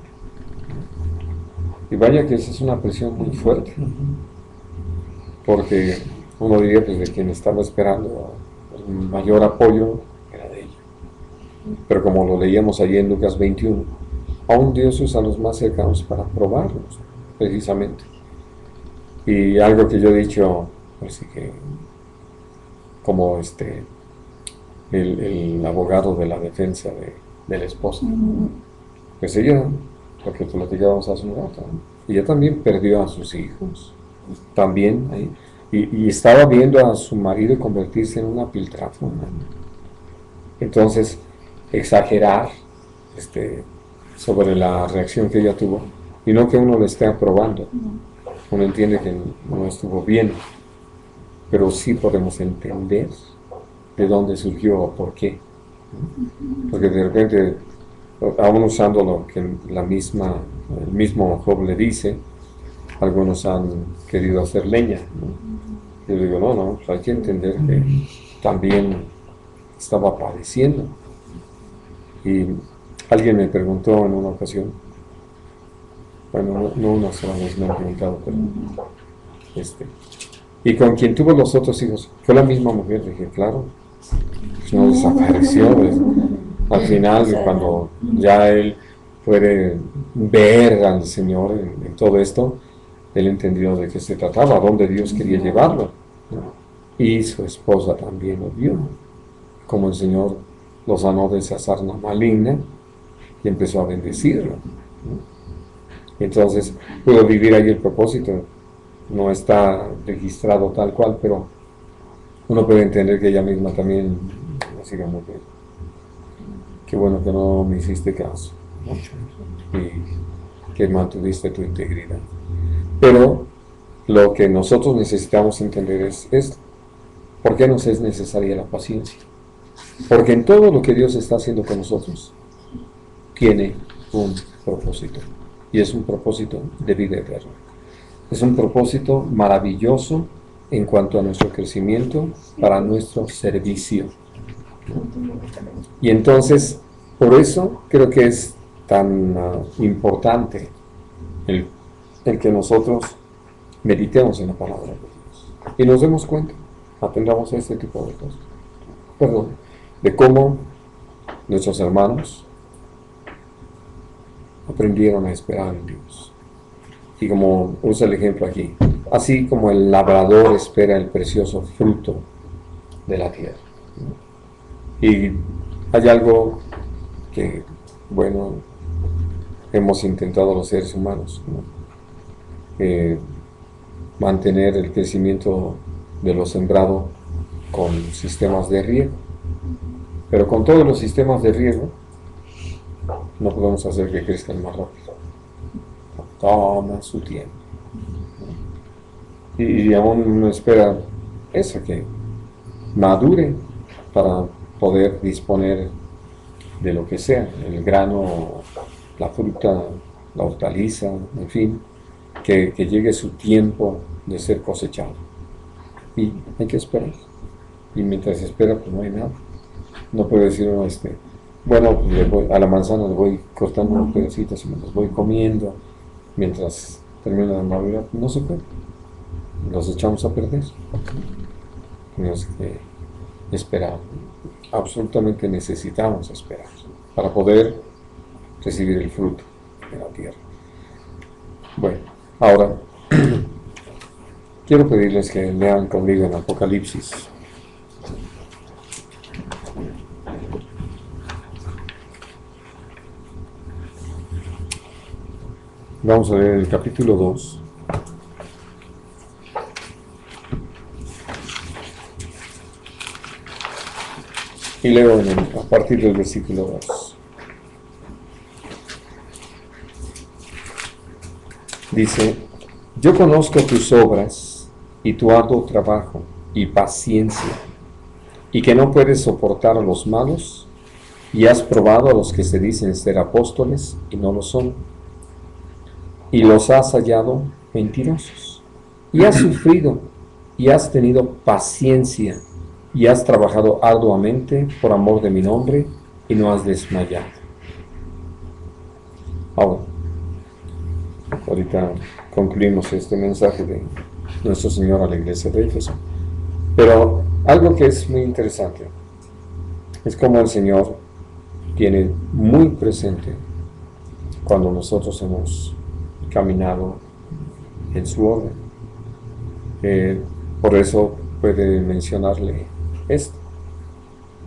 Y vaya que esa es una presión muy fuerte, porque uno diría pues de quien estaba esperando el mayor apoyo era de ella. Pero como lo leíamos allí en Lucas 21, aún Dios usa a los más cercanos para probarlos, precisamente. Y algo que yo he dicho, así que como el abogado de la defensa de la esposa, pues ella, lo que platicábamos hace un rato, ¿no? Ella también perdió a sus hijos, también ahí, y estaba viendo a su marido convertirse en una piltrafa, ¿no? Entonces, exagerar sobre la reacción que ella tuvo, y no que uno le esté aprobando, uno entiende que no estuvo bien, pero sí podemos entender de dónde surgió o por qué, ¿no? Porque de repente, aún usando lo que el mismo Job le dice, algunos han querido hacer leña, ¿no? Yo digo, no, pues hay que entender que también estaba padeciendo. Y alguien me preguntó en una ocasión, bueno, no una sola vez me han preguntado, pero y con quien tuvo los otros hijos, ¿fue la misma mujer? Dije, claro, pues no desapareció. Al final, cuando ya él puede ver al Señor en todo esto, él entendió de qué se trataba, a dónde Dios quería llevarlo, ¿no? Y su esposa también lo vio, como el Señor lo sanó de esa sarna maligna y empezó a bendecirlo, ¿no? Entonces pudo vivir ahí el propósito. No está registrado tal cual, pero uno puede entender que ella misma también, así como que, qué bueno que no me hiciste caso, ¿no? Y que mantuviste tu integridad. Pero lo que nosotros necesitamos entender es por qué nos es necesaria la paciencia. Porque en todo lo que Dios está haciendo con nosotros, tiene un propósito. Y es un propósito de vida eterna. Es un propósito maravilloso en cuanto a nuestro crecimiento, para nuestro servicio. Y entonces, por eso creo que es tan importante el que nosotros meditemos en la palabra de Dios y nos demos cuenta, atendamos a este tipo de cosas, de cómo nuestros hermanos aprendieron a esperar en Dios. Y como usa el ejemplo aquí, así como el labrador espera el precioso fruto de la tierra, ¿no? Y hay algo que, bueno, hemos intentado los seres humanos, ¿no? Mantener el crecimiento de lo sembrado con sistemas de riego. Pero con todos los sistemas de riego, no podemos hacer que crezcan más rápido. Toma su tiempo. Y aún uno espera eso, que madure para poder disponer de lo que sea, el grano, la fruta, la hortaliza, en fin, que llegue su tiempo de ser cosechado. Y hay que esperar. Y mientras espera, pues no hay nada. No puede decir uno, bueno, pues a la manzana le voy cortando unos pedacitos y me los voy comiendo mientras termina la madurar. No se puede. Los echamos a perder. Tenemos que esperar. Absolutamente necesitamos esperar para poder recibir el fruto de la tierra. Bueno, ahora quiero pedirles que lean conmigo en Apocalipsis. Vamos a leer el capítulo 2. Y leo a partir del versículo 2. Dice: yo conozco tus obras y tu arduo trabajo y paciencia, y que no puedes soportar a los malos, y has probado a los que se dicen ser apóstoles y no lo son, y los has hallado mentirosos, y has sufrido y has tenido paciencia, y has trabajado arduamente por amor de mi nombre, y no has desmayado. Ahorita concluimos este mensaje de nuestro Señor a la iglesia de Éfeso. Pero algo que es muy interesante es como el Señor tiene muy presente cuando nosotros hemos caminado en su orden. Por eso puede mencionarle esto,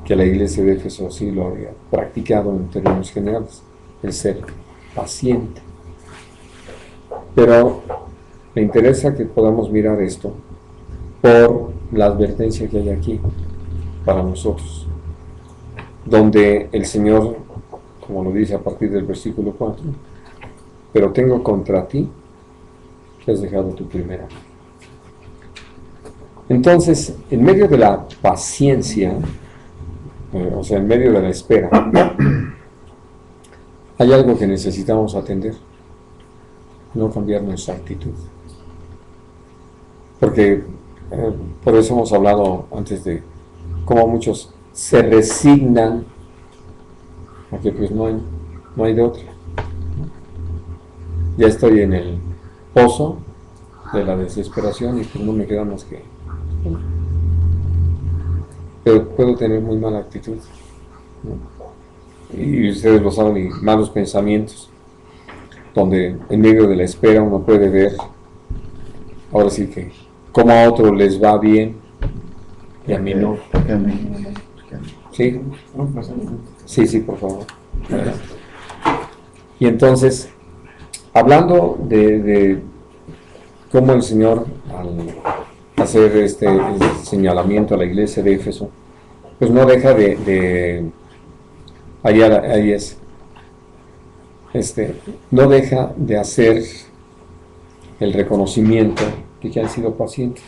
que la iglesia de Éfeso sí lo había practicado en términos generales, el ser paciente. Pero me interesa que podamos mirar esto por la advertencia que hay aquí para nosotros, donde el Señor, como lo dice a partir del versículo 4, pero tengo contra ti que has dejado tu primera. Entonces, en medio de la paciencia, o sea, en medio de la espera, hay algo que necesitamos atender, no cambiar nuestra actitud. Porque por eso hemos hablado antes de cómo muchos se resignan a que pues no hay de otra. Ya estoy en el pozo de la desesperación y pues no me queda más que... Pero puedo tener muy mala actitud, ¿no? Y ustedes lo saben, y malos pensamientos, donde en medio de la espera uno puede ver, ahora sí que, cómo a otros les va bien y a mí no. ¿Sí? Sí, por favor. Y entonces, hablando de cómo el Señor, al hacer este señalamiento a la iglesia de Éfeso, pues no deja no deja de hacer el reconocimiento de que han sido pacientes.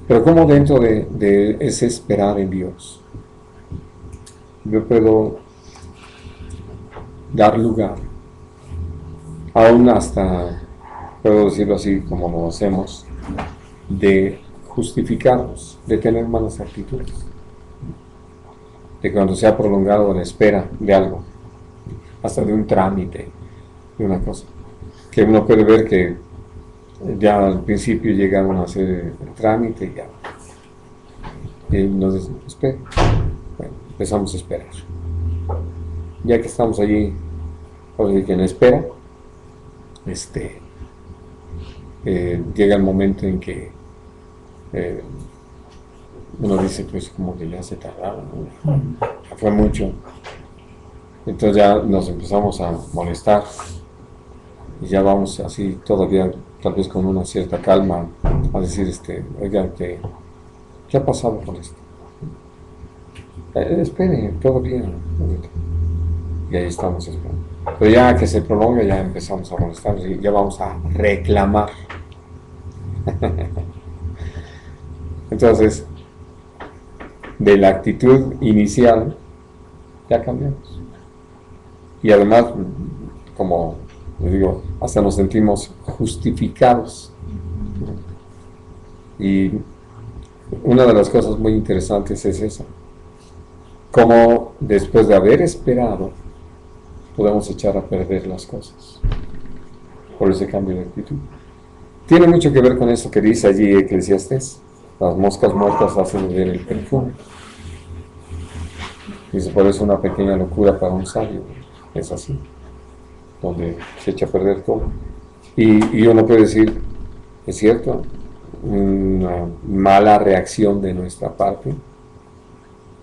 Pero como dentro de ese esperar en Dios, yo puedo dar lugar, aún hasta, puedo decirlo así como lo hacemos, de justificarnos, de tener malas actitudes, de cuando se ha prolongado la espera de algo, hasta de un trámite, de una cosa, que uno puede ver que ya al principio llegaron a hacer el trámite y ya, y nos dicen, espera, bueno, empezamos a esperar, ya que estamos allí, o sea, que en espera, llega el momento en que uno dice, pues como que ya se tardaron, ¿no? Ya fue mucho. Entonces ya nos empezamos a molestar y ya vamos así todavía, tal vez con una cierta calma, a decir, oiga, ¿qué ha pasado con esto? Espere, todavía. Y ahí estamos esperando. Pero ya que se prolonga, ya empezamos a molestarnos y ya vamos a reclamar. Entonces, de la actitud inicial, ya cambiamos. Y además, como les digo, hasta nos sentimos justificados. Y una de las cosas muy interesantes es esa. Cómo después de haber esperado, podemos echar a perder las cosas por ese cambio de actitud. Tiene mucho que ver con eso que dice allí Eclesiastés: las moscas muertas hacen ver el perfume. Dice, por eso una pequeña locura para un sabio. Es así, donde se echa a perder todo. Y uno puede decir, es cierto, una mala reacción de nuestra parte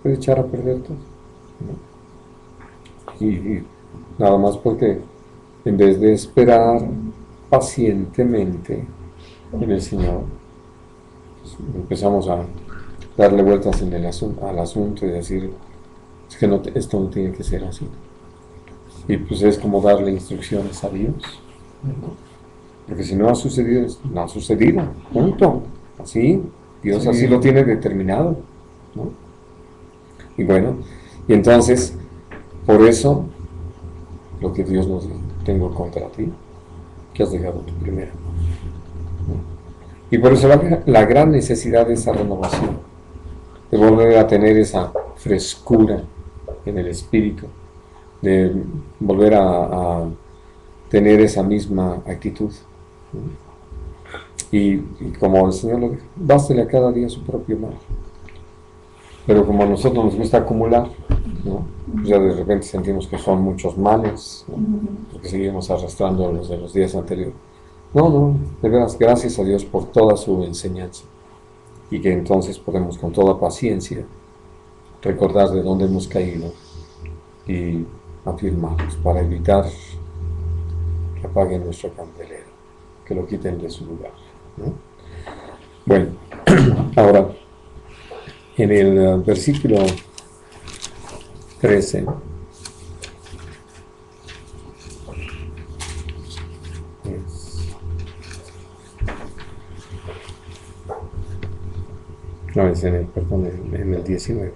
puede echar a perder todo, ¿no? Y nada más porque en vez de esperar pacientemente en el Señor, pues empezamos a darle vueltas al asunto y decir, es que esto no tiene que ser así. Y pues es como darle instrucciones a Dios, ¿no? Porque si no ha sucedido, no ha sucedido, punto. Así, Dios así lo tiene determinado, ¿no? Y bueno, y entonces, por eso, lo que Dios nos dice, tengo contra ti, que has dejado tu primera, ¿no? Y por eso la gran necesidad de esa renovación, de volver a tener esa frescura en el espíritu, de volver a tener esa misma actitud, ¿no? Y como el Señor lo dijo, bástele a cada día su propio mal. Pero como a nosotros nos gusta acumular, ¿no? Ya de repente sentimos que son muchos males, ¿no? Porque seguimos arrastrando los de los días anteriores. No, no, de veras, gracias a Dios por toda su enseñanza, y que entonces podemos con toda paciencia recordar de dónde hemos caído y afirmarnos para evitar que apaguen nuestro candelero, que lo quiten de su lugar, ¿no? Bueno, ahora en el versículo 13 no, es en el, perdón, en el 19.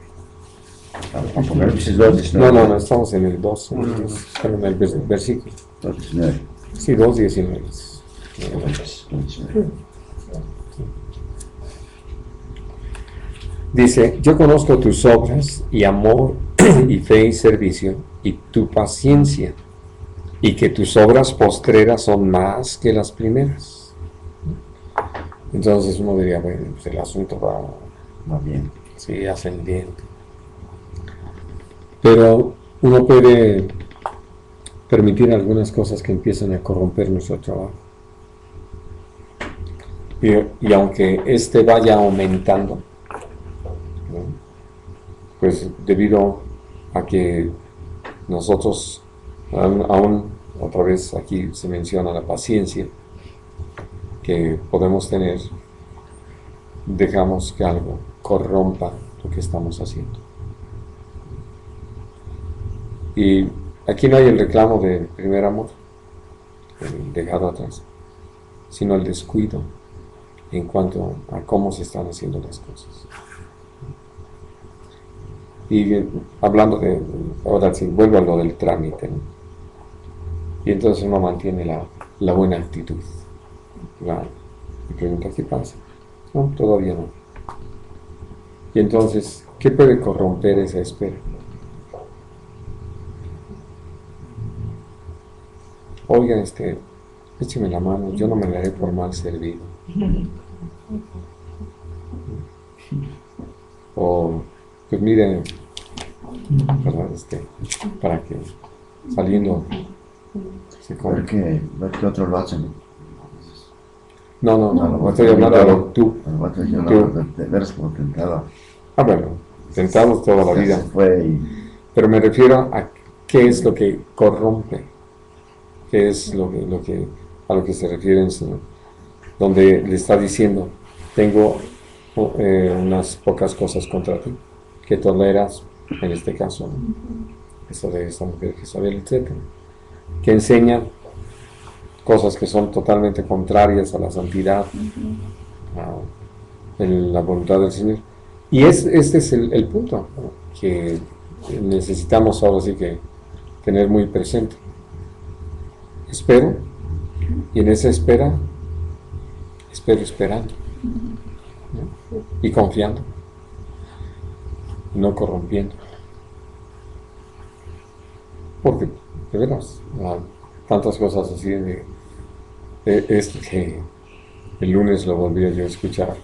Apocalipsis 2, 19. No, estamos en el 2, pero en el versículo. 2, 19. Sí, 2, 19. Dice, yo conozco tus obras y amor y fe y servicio y tu paciencia, y que tus obras postreras son más que las primeras. Entonces uno diría, bueno, pues el asunto va bien. Sí, ascendiente. Pero uno puede permitir algunas cosas que empiezan a corromper nuestro trabajo. Y aunque este vaya aumentando, ¿no? Pues debido a que nosotros, aún otra vez aquí se menciona la paciencia que podemos tener, dejamos que algo corrompa lo que estamos haciendo. Y aquí no hay el reclamo del primer amor, el dejado atrás, sino el descuido en cuanto a cómo se están haciendo las cosas. Y hablando de, ahora sí, vuelvo a lo del trámite, ¿no? Y entonces uno mantiene la buena actitud. Y pregunta, ¿qué pasa? No, todavía no. Y entonces, ¿qué puede corromper esa espera? Oiga, écheme la mano, yo no me daré por mal servido. O, pues miren, ¿verdad? Para que saliendo se come. Ver que otros lo hacen. No, estoy hablando de tú. Eres como tentado. Bueno, tentados toda la vida. Pero me refiero a qué es lo que corrompe, qué es a lo que se refiere el Señor, donde le está diciendo, tengo unas pocas cosas contra ti, que toleras, en este caso, eso de esta mujer Jezabel, etc., que enseña cosas que son totalmente contrarias a la santidad, en la voluntad del Señor. Y este es el punto, ¿no?, que necesitamos ahora sí que tener muy presente. Espero, y en esa espera, espero esperando, ¿no?, y confiando, no corrompiendo. Porque, de veras, tantas cosas así de esto que el lunes lo volví yo a escuchar,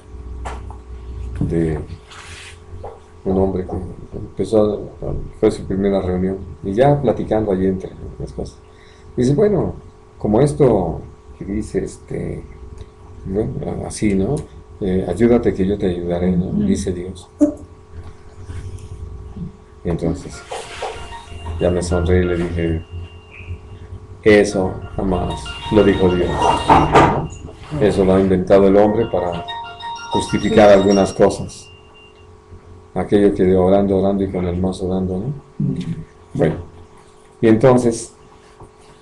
de un hombre que fue su primera reunión, y ya platicando allí entre las cosas, dice, bueno, como esto que dice, bueno, así, ¿no? Ayúdate que yo te ayudaré, ¿no? Dice Dios. Y entonces ya me sonreí y le dije, eso jamás lo dijo Dios. Eso lo ha inventado el hombre para justificar algunas cosas. Aquello que de orando y con el mazo dando, ¿no? Bueno, y entonces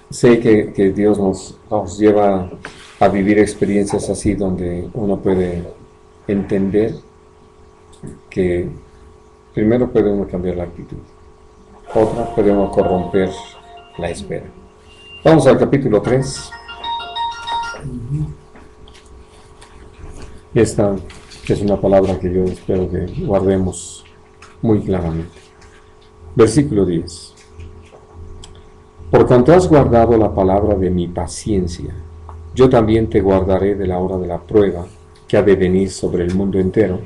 sé que Dios nos lleva a vivir experiencias así, donde uno puede entender que primero puede uno cambiar la actitud, otra puede uno corromper la espera. Vamos al capítulo 3. Esta es una palabra que yo espero que guardemos muy claramente. Versículo 10. Por cuanto has guardado la palabra de mi paciencia, yo también te guardaré de la hora de la prueba que ha de venir sobre el mundo entero,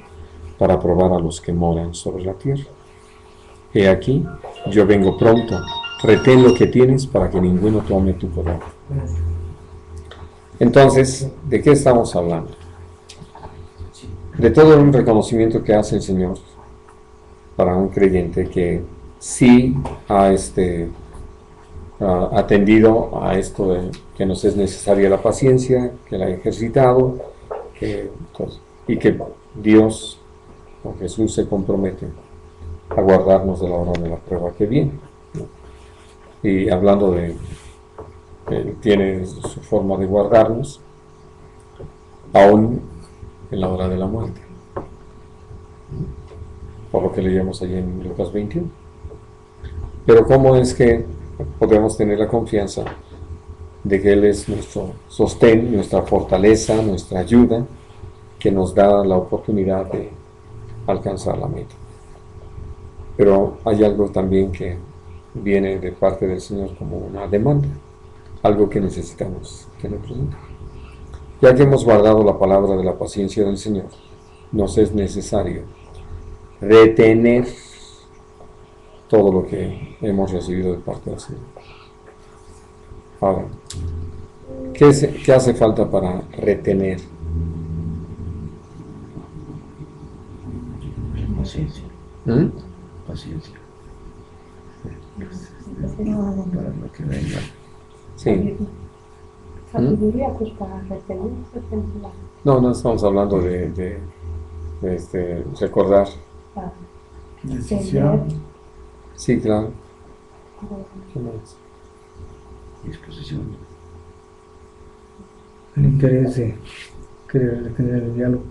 para probar a los que moran sobre la tierra. he aquí, yo vengo pronto, retén lo que tienes para que ninguno tome tu poder. Entonces, ¿de qué estamos hablando? De todo un reconocimiento que hace el Señor para un creyente que sí ha atendido a esto de que nos es necesaria la paciencia, que la ha ejercitado, y que Dios o Jesús se compromete a guardarnos de la hora de la prueba que viene. Y hablando de Él tiene su forma de guardarnos aún en la hora de la muerte, por lo que leíamos allí en Lucas 21. Pero ¿cómo es que podemos tener la confianza de que Él es nuestro sostén, nuestra fortaleza, nuestra ayuda, que nos da la oportunidad de alcanzar la meta? Pero hay algo también que viene de parte del Señor como una demanda, algo que necesitamos que le presente. Ya que hemos guardado la palabra de la paciencia del Señor, nos es necesario retener todo lo que hemos recibido de parte del Señor. Ahora, ¿qué hace falta para retener? Paciencia. ¿Mm? Paciencia. Para lo que venga. Sí. Sabiduría, pues para retener, No estamos hablando de recordar. Decisión. Sí, claro. ¿Qué más? Disposición. El interés de querer retener el diálogo,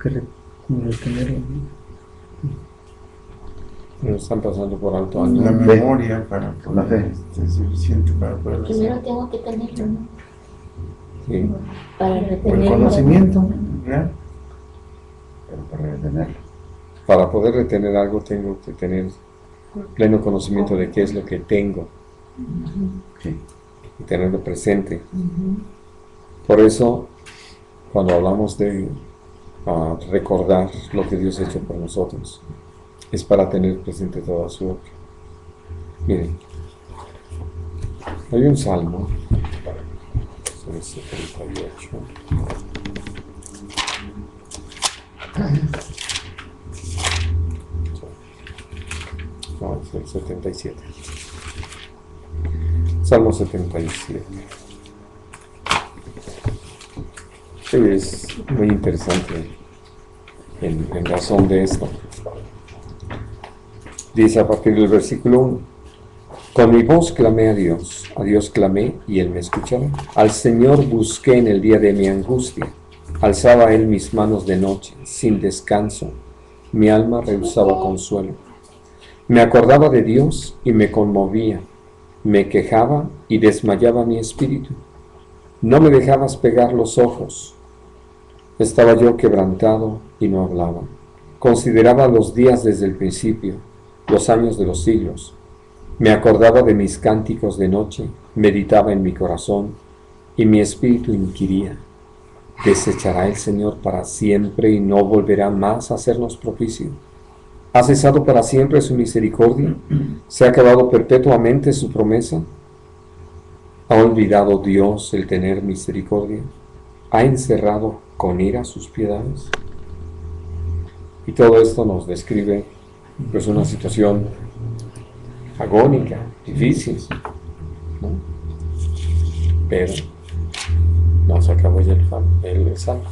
como retenerlo. Nos están pasando por alto La algo. memoria para La fe. poder, suficiente para poder hacer. Primero tengo que tenerlo, ¿no? Sí. Para O el retenerlo. conocimiento, ¿verdad? Pero para retenerlo. Para poder retener algo tengo que tener pleno conocimiento de qué es lo que tengo Sí. y tenerlo presente. Por eso, cuando hablamos de recordar lo que Dios ha hecho por nosotros, es para tener presente toda su obra. Miren, hay un salmo, es el 78. No, es el 77. Salmo 77. Es muy interesante en razón de esto. Dice a partir del versículo 1: Con mi voz clamé a Dios clamé y Él me escuchó. Al Señor busqué en el día de mi angustia. Alzaba a Él mis manos de noche, sin descanso. Mi alma rehusaba consuelo. Me acordaba de Dios y me conmovía. Me quejaba y desmayaba mi espíritu. No me dejabas pegar los ojos. Estaba yo quebrantado y no hablaba. Consideraba los días desde el principio, los años de los siglos. Me acordaba de mis cánticos de noche, meditaba en mi corazón, y mi espíritu inquiría: ¿desechará el Señor para siempre y no volverá más a hacernos propicio? ¿Ha cesado para siempre su misericordia? ¿Se ha acabado perpetuamente su promesa? ¿Ha olvidado Dios el tener misericordia? ¿Ha encerrado con ira sus piedades? Y todo esto nos describe pues una situación agónica, difícil, ¿no? Pero no se acabó ya el salmo.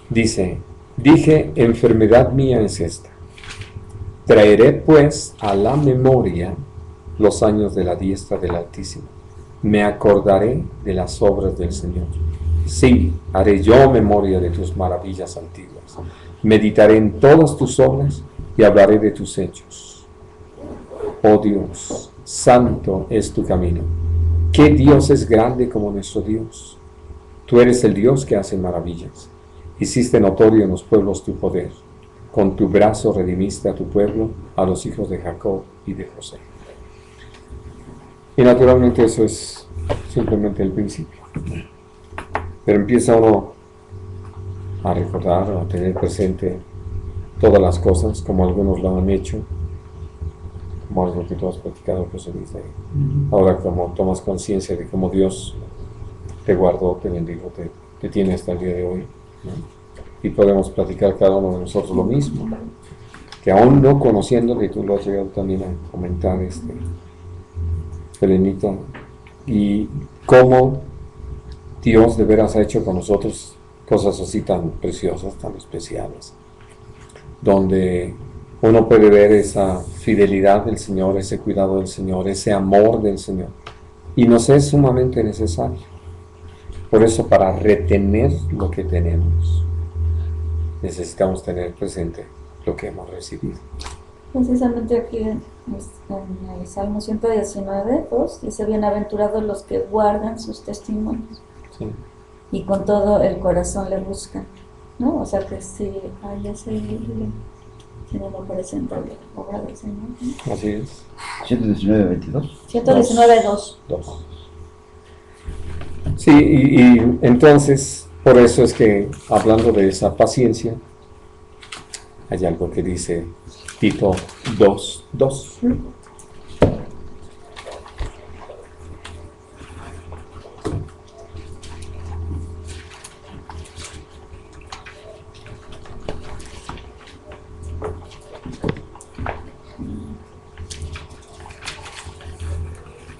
Dice: dije, enfermedad mía es esta. Traeré pues a la memoria los años de la diestra del Altísimo. Me acordaré de las obras del Señor. Sí, haré yo memoria de tus maravillas antiguas. Meditaré en todas tus obras y hablaré de tus hechos. Oh Dios, santo es tu camino. ¿Qué Dios es grande como nuestro Dios? Tú eres el Dios que hace maravillas. Hiciste notorio en los pueblos tu poder. Con tu brazo redimiste a tu pueblo, a los hijos de Jacob y de José. Y naturalmente eso es simplemente el principio. Pero empieza uno a recordar, a tener presente todas las cosas, como algunos lo han hecho, como es lo que tú has platicado, José Luis, ahora como tomas conciencia de cómo Dios te guardó, te bendijo, te tiene hasta el día de hoy, ¿no? Y podemos platicar cada uno de nosotros lo mismo, que aún no conociéndole, y tú lo has llegado también a comentar, Helenita, y cómo Dios de veras ha hecho con nosotros cosas así tan preciosas, tan especiales, donde uno puede ver esa fidelidad del Señor, ese cuidado del Señor, ese amor del Señor, y nos es sumamente necesario. Por eso, para retener lo que tenemos, necesitamos tener presente lo que hemos recibido. Precisamente aquí en el Salmo 119, 2, dice: bienaventurados los que guardan sus testimonios, Sí. y con todo el corazón le buscan, ¿no? O sea que si hay ese tiene la presente la obra del Señor, ¿no? Así es. 119, 22. 119, 2. Dos. Sí, y entonces, por eso es que, hablando de esa paciencia, hay algo que dice Tito 2:2.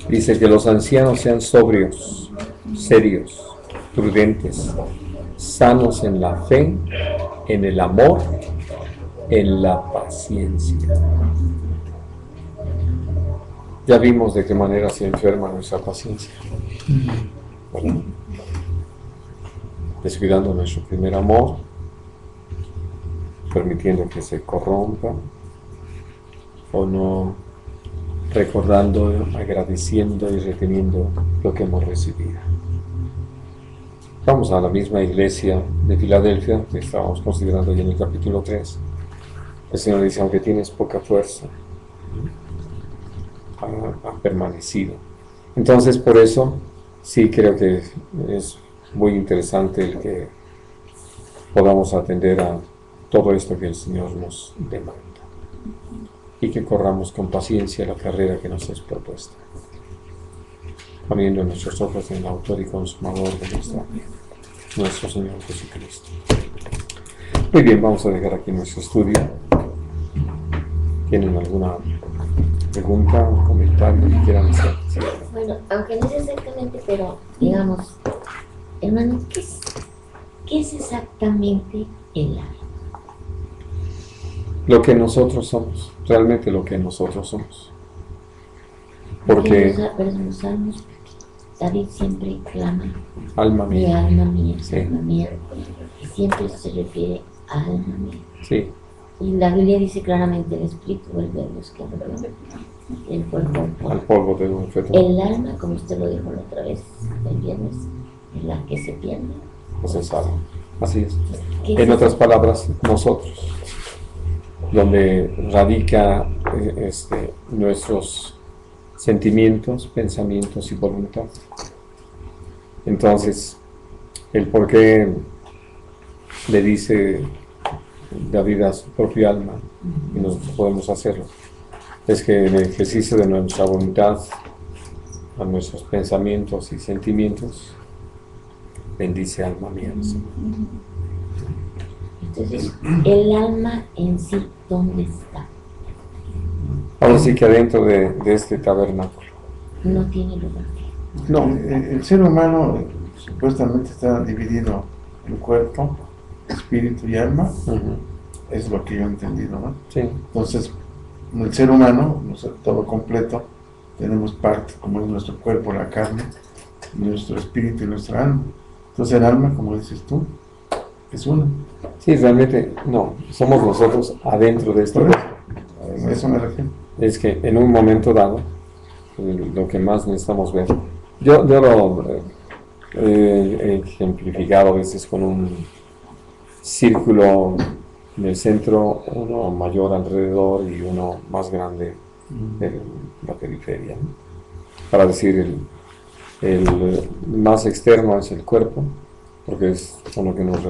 Dice que los ancianos sean sobrios, serios, prudentes, sanos en la fe, en el amor, en la paciencia. Ya vimos de qué manera se enferma nuestra paciencia, ¿verdad? Descuidando nuestro primer amor, permitiendo que se corrompa, o no recordando, agradeciendo y reteniendo lo que hemos recibido. Vamos a la misma iglesia de Filadelfia, que estábamos considerando ya en el capítulo 3. El Señor dice: aunque tienes poca fuerza, ha permanecido. Entonces, por eso, sí creo que es muy interesante el que podamos atender a todo esto que el Señor nos demanda, y que corramos con paciencia la carrera que nos es propuesta, poniendo nuestros ojos en el autor y consumador de nuestra fe, nuestro Señor Jesucristo. Muy bien, vamos a dejar aquí nuestro estudio. ¿Tienen alguna pregunta o comentario que quieran hacer? Sí. Bueno, aunque no es exactamente, pero digamos, hermano, ¿qué es exactamente el alma? Lo que nosotros somos, realmente lo que nosotros somos. Porque Pero en los salmos, David siempre clama, alma mi mía, alma mía, Sí. alma mía, y siempre se refiere a alma mía. sí, Y la Biblia dice claramente: el espíritu vuelve a Dios que murió, el cuerpo. al polvo de un feto, El alma, como usted lo dijo la otra vez, el viernes, es la que se pierde. pues es alma. Así es. ¿Qué En es otras eso? palabras, nosotros, donde radica nuestros sentimientos, pensamientos y voluntad. Entonces, el por qué le dice David a su propio alma, y nosotros podemos hacerlo, es que en el ejercicio de nuestra voluntad, a nuestros pensamientos y sentimientos, bendice alma mía, Señor. Entonces, el alma en sí, ¿dónde está? Ahora sí que adentro de este tabernáculo. No tiene lugar. No, el ser humano supuestamente está dividido en cuerpo, espíritu y alma, es lo que yo he entendido, ¿no? Sí, Entonces, el ser humano, o sea, todo completo, tenemos parte, como es nuestro cuerpo, la carne, nuestro espíritu y nuestra alma. Entonces el alma, como dices tú, es una. sí, realmente no, somos nosotros adentro de este Por cuerpo. eso, a eso me refiero. Es que en un momento dado, lo que más necesitamos ver, yo lo he ejemplificado a veces con un círculo en el centro, uno mayor alrededor y uno más grande en la periferia, ¿no? Para decir, el más externo es el cuerpo, porque es con lo que nos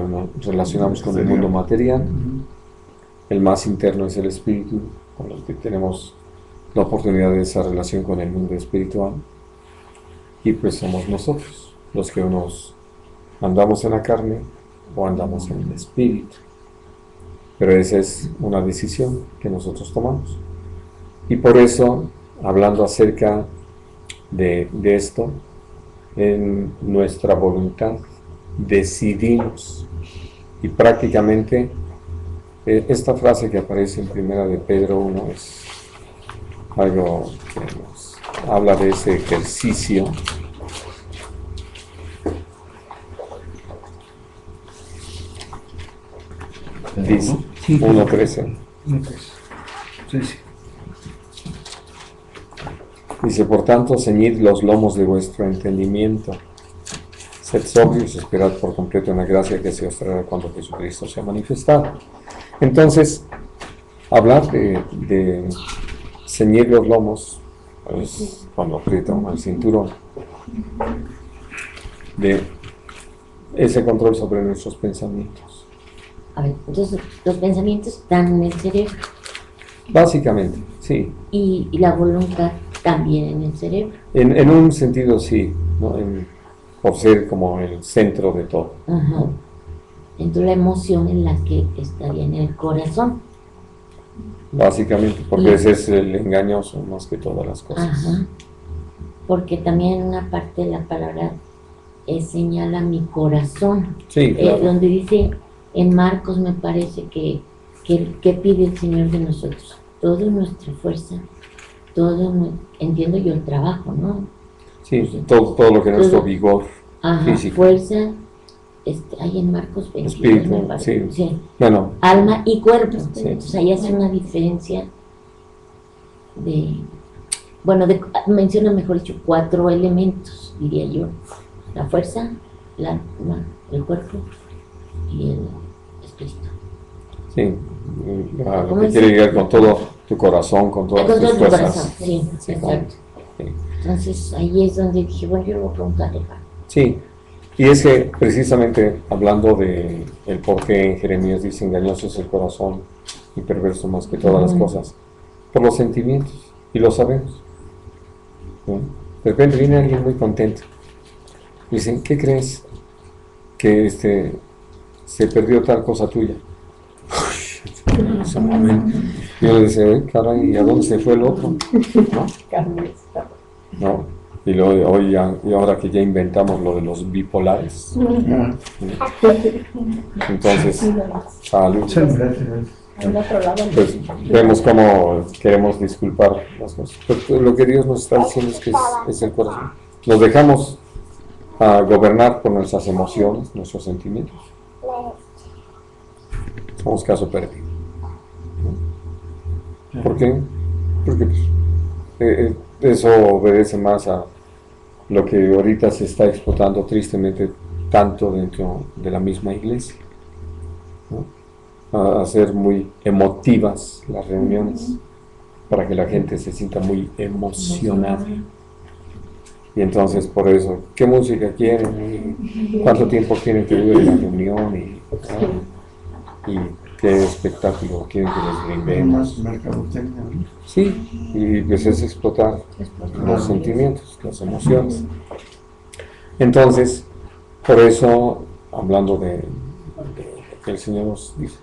relacionamos con el mundo material. El más interno es el espíritu, con el que tenemos la oportunidad de esa relación con el mundo espiritual. Y pues somos nosotros los que unos andamos en la carne o andamos en el espíritu. Pero esa es una decisión que nosotros tomamos. Y por eso, hablando acerca de esto, en nuestra voluntad decidimos. Y prácticamente esta frase que aparece en Primera de Pedro 1 es algo que nos habla de ese ejercicio. Dice Sí. 1:13. Sí, sí. Dice, por tanto, ceñid los lomos de vuestro entendimiento. Sed sobrios y esperad por completo en la gracia que se os traerá cuando Jesucristo sea manifestado. Entonces, hablar de ceñir los lomos, es cuando aprieta uno el cinturón, de ese control sobre nuestros pensamientos. A ver, entonces los pensamientos están en el cerebro Básicamente, sí. y la voluntad también en el cerebro. En un sentido, sí, ¿no? Por ser como el centro de todo. Ajá. Entonces la emoción es la que estaría en el corazón. Básicamente, porque Y- ese es el engañoso más que todas las cosas. Ajá. Porque también en una parte de la palabra señala mi corazón. Sí, claro. Donde dice en Marcos, me parece que pide el Señor de nosotros. Toda nuestra fuerza, entiendo yo el trabajo, ¿no? Sí, todo lo que es nuestro Todo. vigor Ajá, físico. fuerza, hay en Marcos 22, Espíritu, me parece. sí. Sí. Bueno, Alma y cuerpo. Sí. Entonces ahí hace una diferencia menciona, mejor dicho, 4 elementos, diría yo. La fuerza, el alma, el cuerpo y el espíritu. sí, lo ¿Cómo que dice? quiere llegar con todo tu corazón, con todas Con tus todo tu fuerzas. corazón, sí, Sí, como- exacto. sí. Entonces ahí es donde dije, bueno, yo le voy a preguntarle. Sí, y es que precisamente hablando de el por qué en Jeremías dice engañoso es el corazón y perverso más que todas las Ujú. cosas, por los sentimientos, y lo sabemos. ¿No? De repente viene alguien muy contento, dicen, ¿qué crees? Que se perdió tal cosa tuya. En ese momento, yo le decía, "Oye, caray, ¿y a dónde se fue el otro? ¿No? ¿No? Y luego, oye, y ahora que ya inventamos lo de los bipolares, Ah, entonces, salud. Sí, gracias. Al otro lado. Pues vemos cómo queremos disculpar las cosas. Pero lo que Dios nos está diciendo es que es el corazón. Nos dejamos gobernar por nuestras emociones, nuestros sentimientos. Somos caso perdido. ¿Por qué? Porque pues, eso obedece más a lo que ahorita se está explotando tristemente tanto dentro de la misma iglesia, ¿no? A hacer muy emotivas las reuniones para que la gente se sienta muy emocionada. Y entonces por eso, ¿qué música quieren? ¿Y cuánto tiempo quieren que dure la reunión? ¿Y qué espectáculo quieren que les brindemos? más mercadotecnia, ¿no? Sí, y pues es explotar los sentimientos, las emociones. Entonces, por eso, hablando de que el Señor nos dice,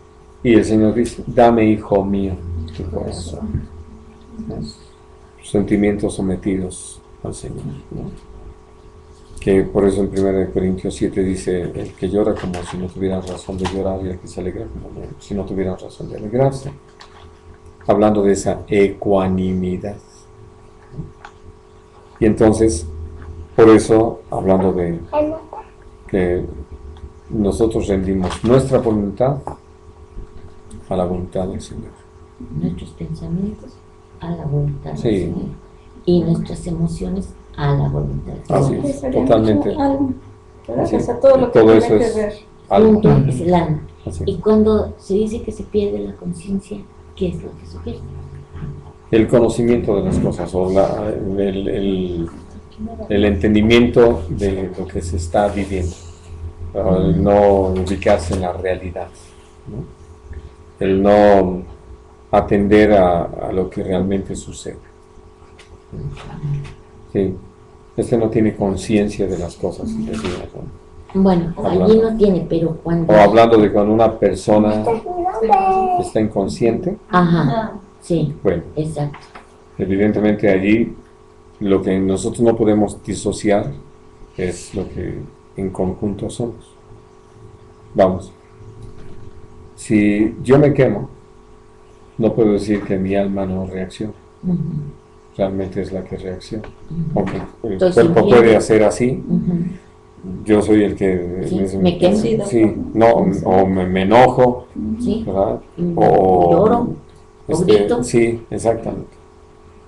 y el Señor dice, dame, hijo mío, tu corazón. ¿No? Sentimientos sometidos al Señor, ¿no? Que por eso en 1 Corintios 7 dice, el que llora como si no tuviera razón de llorar y el que se alegra como si no tuviera razón de alegrarse. Hablando de esa ecuanimidad. Y entonces, por eso, hablando de que nosotros rendimos nuestra voluntad a la voluntad del Señor. Nuestros pensamientos a la voluntad Sí. del Señor y nuestras emociones a la voluntad del Así Señor. es, Sería totalmente. mucho alma, ¿verdad? Sí. O sea, todo lo que Todo tiene eso que es ver. Punto alma. es el alma. Así. Y cuando se dice que se pierde la conciencia, ¿qué es lo que se pierde? El conocimiento de las cosas o el entendimiento de lo que se está viviendo, el no ubicarse en la realidad, ¿no? El no atender a lo que realmente sucede. Sí. No tiene conciencia de las cosas, decimos, ¿no? Bueno, Hablando. allí no tiene, pero cuando... O hablando de cuando una persona está inconsciente, Ajá, Ah, sí, bueno, exacto. evidentemente allí lo que nosotros no podemos disociar es lo que en conjunto somos. Vamos, si yo me quemo, no puedo decir que mi alma no reacciona, Ujú, realmente es la que reacciona. ujú. Aunque el Estoy cuerpo sintiendo. puede hacer así, Ujú, yo soy el que Sí, me quemo. sí, no, o me enojo, sí, ¿verdad? o lloro, o grito. Sí, exactamente.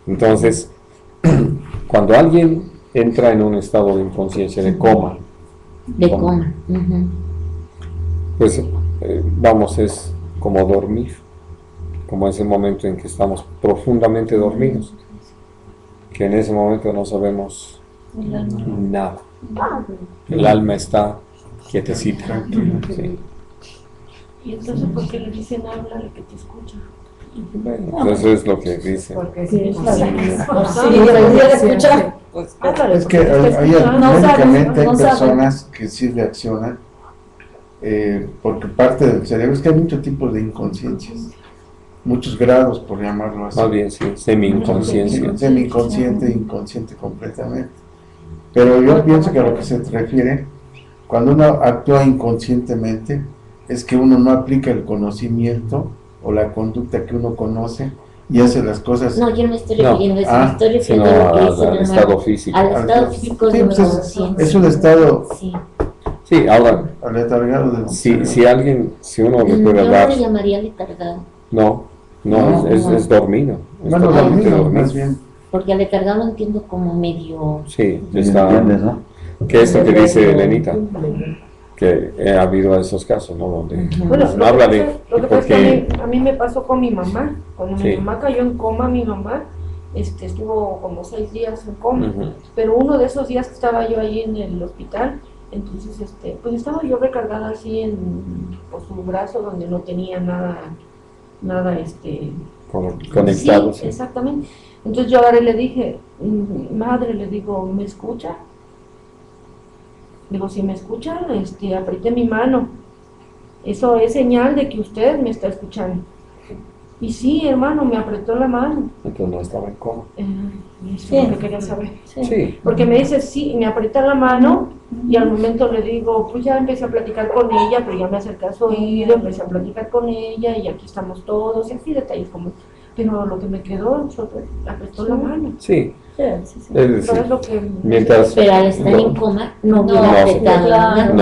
Entonces, cuando alguien entra en un estado de inconsciencia, de coma, de coma. Ujú. pues vamos, es como dormir, como ese momento en que estamos profundamente dormidos, que en ese momento no sabemos el alma. nada. El alma está quietecita. Sí. Y entonces, ¿por qué le dicen háblale que te escucha? Bueno, eso es lo que dice. Porque Sí, si es no la sabes. verdad. Sí, debería de escuchar. Pues, Háblale, Es que porque te está hay escuchando. No saben, médicamente hay no saben. personas que sí reaccionan porque parte del cerebro, es que hay muchos tipos de inconsciencias, muchos grados por llamarlo así. Más bien, sí, semi-inconsciencia. Semi-inconsciente e inconsciente completamente. Pero yo pienso que a lo que se refiere, cuando uno actúa inconscientemente, es que uno no aplica el conocimiento o la conducta que uno conoce y hace las cosas. No, yo no me estoy No. refiriendo a eso, me estoy Sino refiriendo a lo que dice al el estado hermano, físico. al estado físico Sí, de pues inconsciencia. es un estado Sí. Sí, ahora, aletargado del si uno le Yo puede no hablar, le llamaría letargado, no, No, es dormido. Es Bueno, totalmente dormido, dormido. más bien. porque aletargado lo entiendo como medio... Sí, ¿Me está, entiendes, no? que es lo que dice Elenita, que ha habido esos casos, ¿no? Donde Ujú. Bueno, dicen, háblale, lo que pasa es porque que a mí me pasó con mi mamá. Cuando Sí. mi mamá cayó en coma, mi mamá estuvo como 6 días en coma. Ujú. Pero uno de esos días que estaba yo ahí en el hospital, entonces pues estaba yo recargada así en por su brazo donde no tenía nada conectados. Sí, exactamente. Entonces yo ahora le dije, madre, le digo, ¿me escucha? Digo, si me escucha, apriete mi mano. Eso es señal de que usted me está escuchando. Y sí, hermano, me apretó la mano. Entonces no estaba en coma. Eso es lo que quería saber. Sí. Sí, Porque me dice, sí, me aprieta la mano y al momento le digo, pues ya empecé a platicar con ella, pero ya me acerqué a su oído, empecé a platicar con ella y aquí estamos todos, y así detalles como... Pero lo que me quedó, apretó la mano. sí. Sí, sí, sí. Es decir, Pero es lo que... mientras... Pero al estar no, en coma no No, hubiera apretado la claro. mano.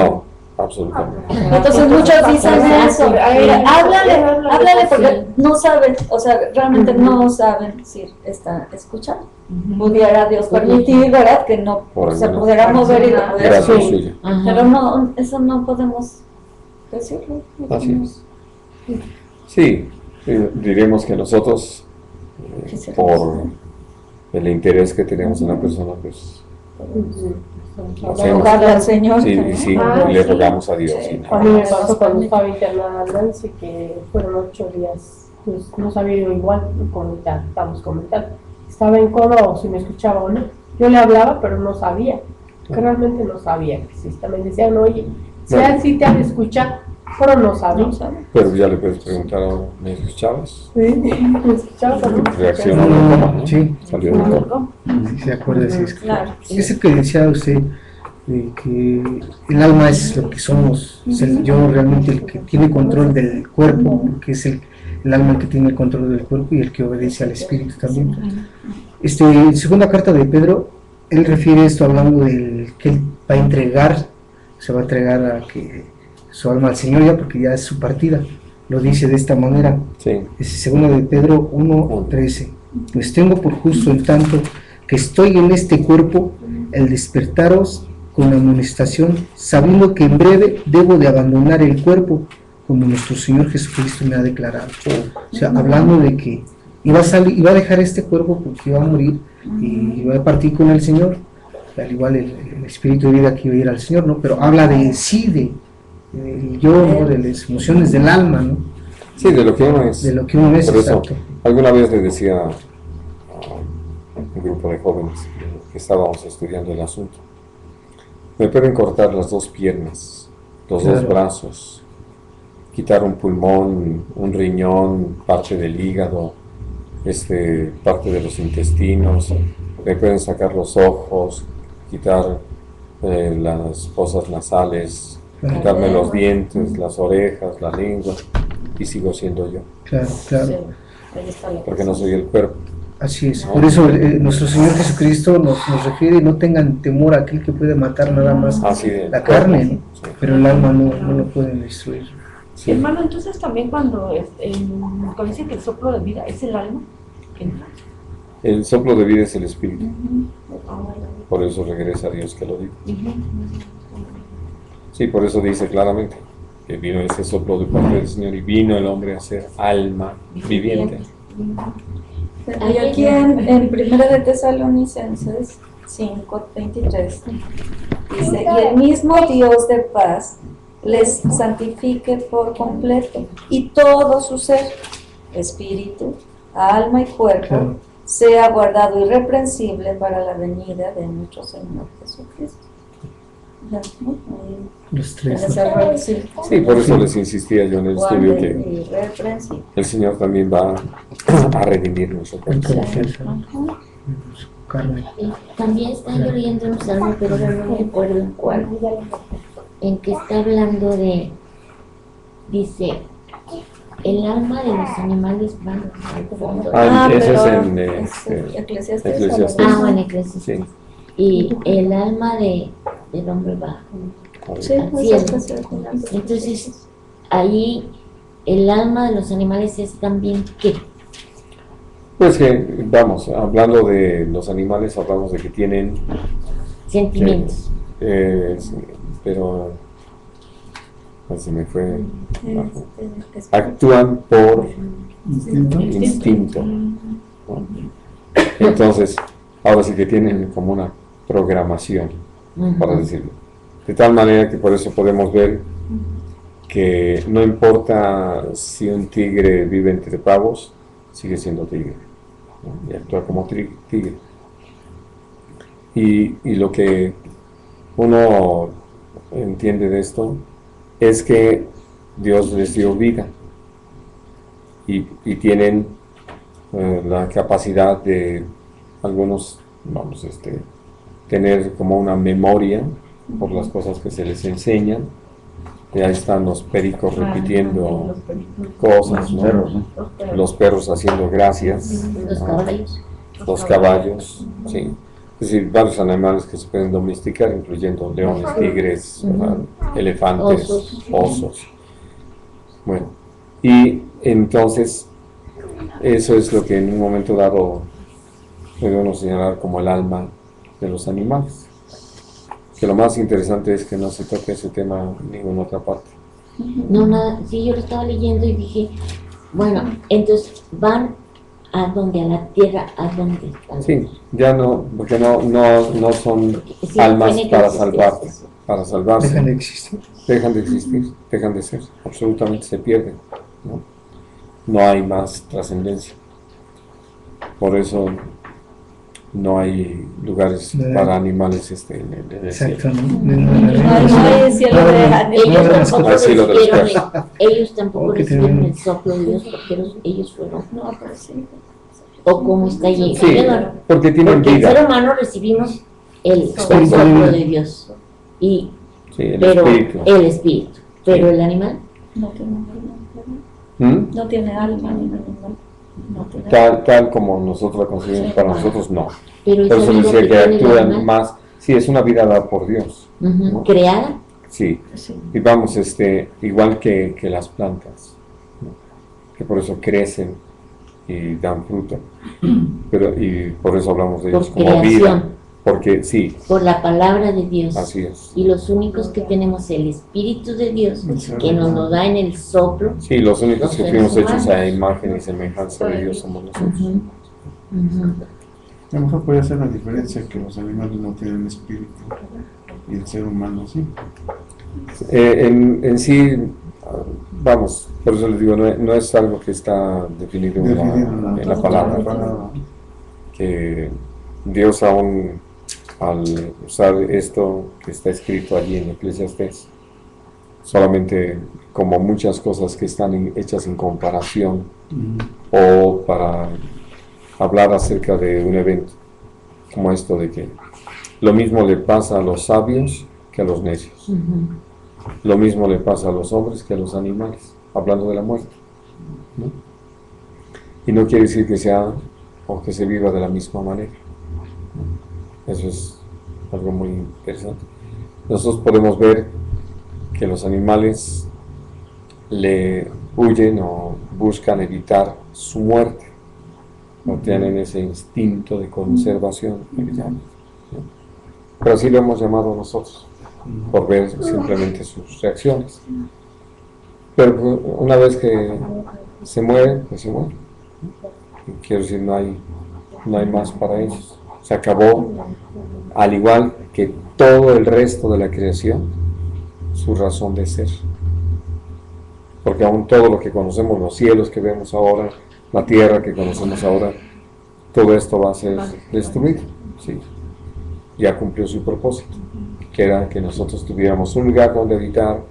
No, absolutamente. Entonces muchos dicen eso, háblale porque Sí. no saben, o sea, realmente no saben si está escuchando. Pudiera Dios permitir, ¿verdad? Que no Por se algunas- pudiera mover y lo pudiera Gracias subir. suya. Ajá. Pero no, eso no podemos decirlo. Así es. Sí, diremos que nosotros, por el interés que tenemos en la persona, pues hacemos, Rogarle al Señor. sí, también. sí, Ah, le sí. rogamos a Dios. Sí. sí. A mí me pasó cuando estaba internada Nancy, que fueron 8 días, pues no sabía yo igual, ya estamos comentando, estaba en coma o si me escuchaba o no. Yo le hablaba, pero no sabía, que realmente no sabía que exista. Me decían, oye, si Bueno. así te han de escuchar, pero no sabía. No sabe. Pero ya le puedes preguntar ahora, ¿me escuchabas? Sí, me escuchaba, pero no. Reaccionó en coma, ¿no? Sí. Salió en coma. Si se acuerda, sí, es Claro. eso que decía usted, de que el alma es lo que somos, es el yo realmente el que tiene control del cuerpo, que es el alma el que tiene el control del cuerpo y el que obedece al espíritu también. En segunda carta de Pedro, él refiere esto hablando del que él va a entregar, se va a entregar a que su alma al Señor ya porque ya es su partida, lo dice de esta manera. Sí, Es segunda de Pedro 1:13. Pues tengo por justo en tanto que estoy en este cuerpo el despertaros con amonestación, sabiendo que en breve debo de abandonar el cuerpo, como nuestro Señor Jesucristo me ha declarado. O sea, hablando de que iba a dejar este cuerpo porque iba a morir y iba a partir con el Señor, al igual el espíritu de vida que iba a ir al Señor, ¿no? Pero habla de sí, del yo, ¿no? De las emociones del alma, ¿no? sí, de lo que uno es. De lo que uno es, Por eso, exacto. alguna vez le decía un grupo de jóvenes que estábamos estudiando el asunto. Me pueden cortar las 2 piernas, los 2 brazos, quitar un pulmón, un riñón, parte del hígado, parte de los intestinos, me pueden sacar los ojos, quitar las fosas nasales, quitarme los dientes, las orejas, la lengua, y sigo siendo yo, Claro. Sí, ahí está la porque no soy el cuerpo. Así es. Por eso nuestro Señor Jesucristo nos refiere, no tengan temor a aquel que puede matar nada más Así de la carne, ¿no? Sí. Pero el alma no lo pueden destruir. Sí. Hermano, entonces también cuando dice que el soplo de vida es el alma que entra. El soplo de vida es el espíritu, por eso regresa a Dios que lo digo. Sí, por eso dice claramente que vino ese soplo de parte del Señor y vino el hombre a ser alma viviente. Y aquí en Primera de Tesalonicenses 5:23 dice, y el mismo Dios de paz les santifique por completo, y todo su ser, espíritu, alma y cuerpo, Claro. sea guardado irreprensible para la venida de nuestro Señor Jesucristo. Ya, ¿no? Ahí, Los en 3. ese rol, sí. Sí, por eso les insistía yo en el estudio Guarde que irreprensible. el Señor también va a redimir nuestro cuerpo. Ajá. Su carne. También estaba yo leyendo un salmo, pero ahora no me acuerdo en cuál, en que está hablando dice, el alma de los animales va al fondo. Ese es pero en Eclesiastes. Eclesiastes. Ah, bueno, Eclesiastes. Sí. Y el alma del hombre va. Sí, al pues, cielo. es que Entonces, ahí el alma de los animales es también ¿qué? Pues que, vamos, hablando de los animales, hablamos de que tienen, Sentimientos. sí, pero se me fue, es- actúan por ¿Instinto? instinto, ¿no? Entonces, ahora sí que tienen como una programación, para decirlo. De tal manera que por eso podemos ver que no importa si un tigre vive entre pavos, sigue siendo tigre, ¿no? Y actúa como tigre. Y lo que uno entiende de esto es que Dios les dio vida y tienen la capacidad de algunos, vamos, tener como una memoria por las cosas que se les enseñan. Y ahí están los pericos repitiendo cosas, Los ¿no? perros, ¿no? Los perros haciendo gracias, Los ¿no? caballos. Los caballos, sí. Es decir, varios animales que se pueden domesticar, incluyendo leones, tigres, ¿verdad? Elefantes, osos. Bueno, y entonces eso es lo que en un momento dado podemos señalar como el alma de los animales. Que lo más interesante es que no se toca ese tema en ninguna otra parte. No, nada, sí, yo lo estaba leyendo y dije, bueno, entonces van a donde, a la tierra, a donde. Sí, ya no, porque no son Sí, almas tiene que para existir. salvarse, para salvarse. Dejan de existir. Dejan de existir, dejan de ser, absolutamente se pierden, ¿no? No hay más trascendencia. Por eso no hay lugares No. para animales en el cielo. Exacto, ¿no? No hay cielo de Ellos No, tampoco al cielo de los recibieron, ellos tampoco Oh, que recibieron tienen- el soplo de Dios porque ellos fueron, No, pero sí. o como está allí. Sí, porque tienen Porque el ser vida. humano recibimos el Espíritu. soplo de Dios, Sí, el pero espíritu. el espíritu, pero el animal No tiene alma. ¿Mm? No tiene alma ni animal. No tiene alma. Tal como nosotros la concebimos, para nosotros no. pero Por es eso algo decía que tiene el actúan animal, más. Sí, es una vida dada por Dios. ¿no? creada. Sí, Sí. y vamos, igual que las plantas, ¿no? Que por eso crecen y dan fruto. Y por eso hablamos de ellos Por como vida. creación. Porque sí, Por la palabra de Dios. así es. Y los únicos que tenemos el Espíritu de Dios, que nos lo da en el soplo. Sí, los únicos que Los fuimos seres hechos a humanos. imagen y semejanza de Dios somos nosotros. Ujú, ujú. A lo mejor puede ser la diferencia que los animales no tienen espíritu y el ser humano sí. En sí, vamos, por eso les digo, no es algo que está definido en la palabra, que Dios aún al usar esto que está escrito allí en Eclesiastés, solamente como muchas cosas que están hechas en comparación o para hablar acerca de un evento, como esto de que lo mismo le pasa a los sabios que a los necios. Lo mismo le pasa a los hombres que a los animales, hablando de la muerte, ¿no? Y no quiere decir que sea o que se viva de la misma manera. Eso es algo muy interesante. Nosotros podemos ver que los animales le huyen o buscan evitar su muerte, o tienen ese instinto de conservación, ¿no? Pero así lo hemos llamado nosotros, por ver simplemente sus reacciones. Pero una vez que se mueren, pues se mueren. Quiero decir, no hay más para ellos. Se acabó, al igual que todo el resto de la creación, su razón de ser. Porque aún todo lo que conocemos, los cielos que vemos ahora, la tierra que conocemos ahora, todo esto va a ser destruido. ¿Sí? Ya cumplió su propósito, que era que nosotros tuviéramos un lugar donde habitar,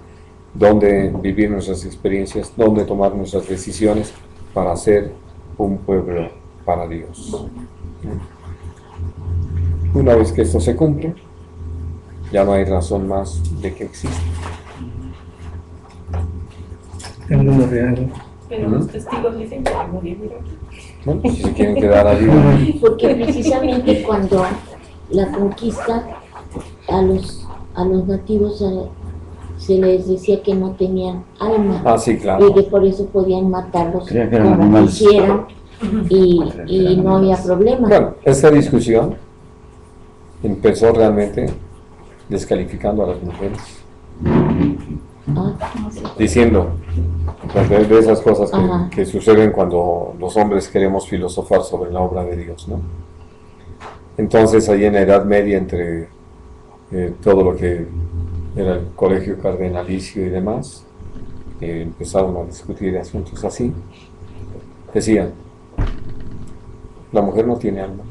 donde vivir nuestras experiencias, donde tomar nuestras decisiones para ser un pueblo para Dios. Una vez que esto se cumple, ya no hay razón más de que exista. El mundo real. Pero los testigos dicen que van a vivir aquí. Bueno, si se quieren quedar allí, Porque precisamente cuando la conquista a los nativos se les decía que no tenían alma sí, y claro. que por eso podían matarlos Creían que eran como animales. quisieran y no había problema. Bueno, esta discusión empezó realmente descalificando a las mujeres, Ah, diciendo de esas cosas Ajá. que suceden cuando los hombres queremos filosofar sobre la obra de Dios, ¿no? Entonces, ahí en la Edad Media, entre todo lo que era el colegio cardenalicio y demás, empezaron a discutir asuntos así. Decían, la mujer no tiene alma,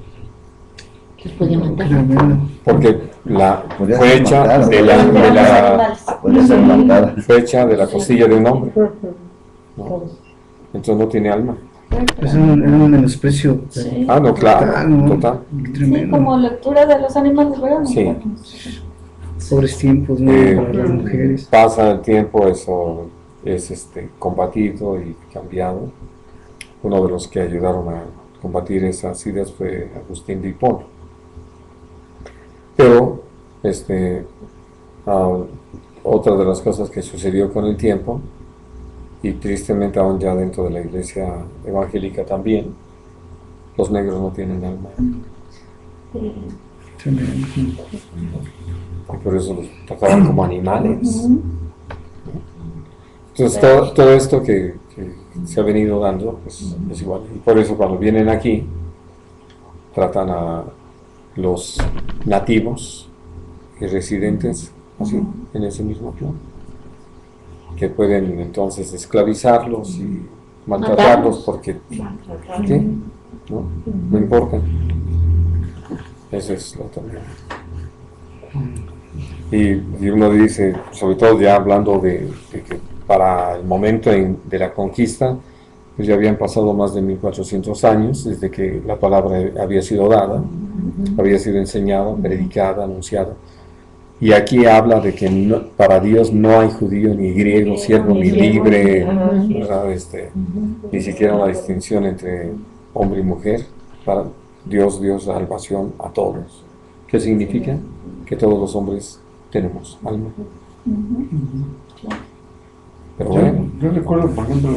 los podía matar. Tremendo. porque Podría fue ser hecha matada, de puede ser matada. fue hecha de la costilla de un hombre, ¿no? Entonces no tiene alma. Es un menosprecio. Sí. Ah, no, claro, Total, ¿no? total. Sí, Tremendo. como lectura de los animales, ¿verdad? Sí. Pobres tiempos, ¿no? Para las mujeres. Pasa el tiempo, eso es combatido y cambiado. Uno de los que ayudaron a combatir esas ideas fue Agustín de Hipona. Pero otra de las cosas que sucedió con el tiempo, y tristemente aún ya dentro de la iglesia evangélica también, los negros no tienen alma, Tremendo. y por eso los trataban como animales. Entonces todo esto que se ha venido dando, pues es igual, y por eso cuando vienen aquí tratan a los nativos y residentes así, en ese mismo plano, que pueden entonces esclavizarlos y maltratarlos porque ¿qué? No importa. Eso es lo también. Y uno dice, sobre todo ya hablando de que para el momento de la conquista, pues ya habían pasado más de 1400 años desde que la palabra había sido dada, había sido enseñada, predicada, anunciada. Y aquí habla de que para Dios no hay judío, ni griego, siervo, ni libre, ¿verdad? Ni siquiera una distinción entre hombre y mujer. Para Dios dio salvación a todos. ¿Qué significa? Que todos los hombres tenemos alma. Pero bueno, Yo recuerdo, por ejemplo,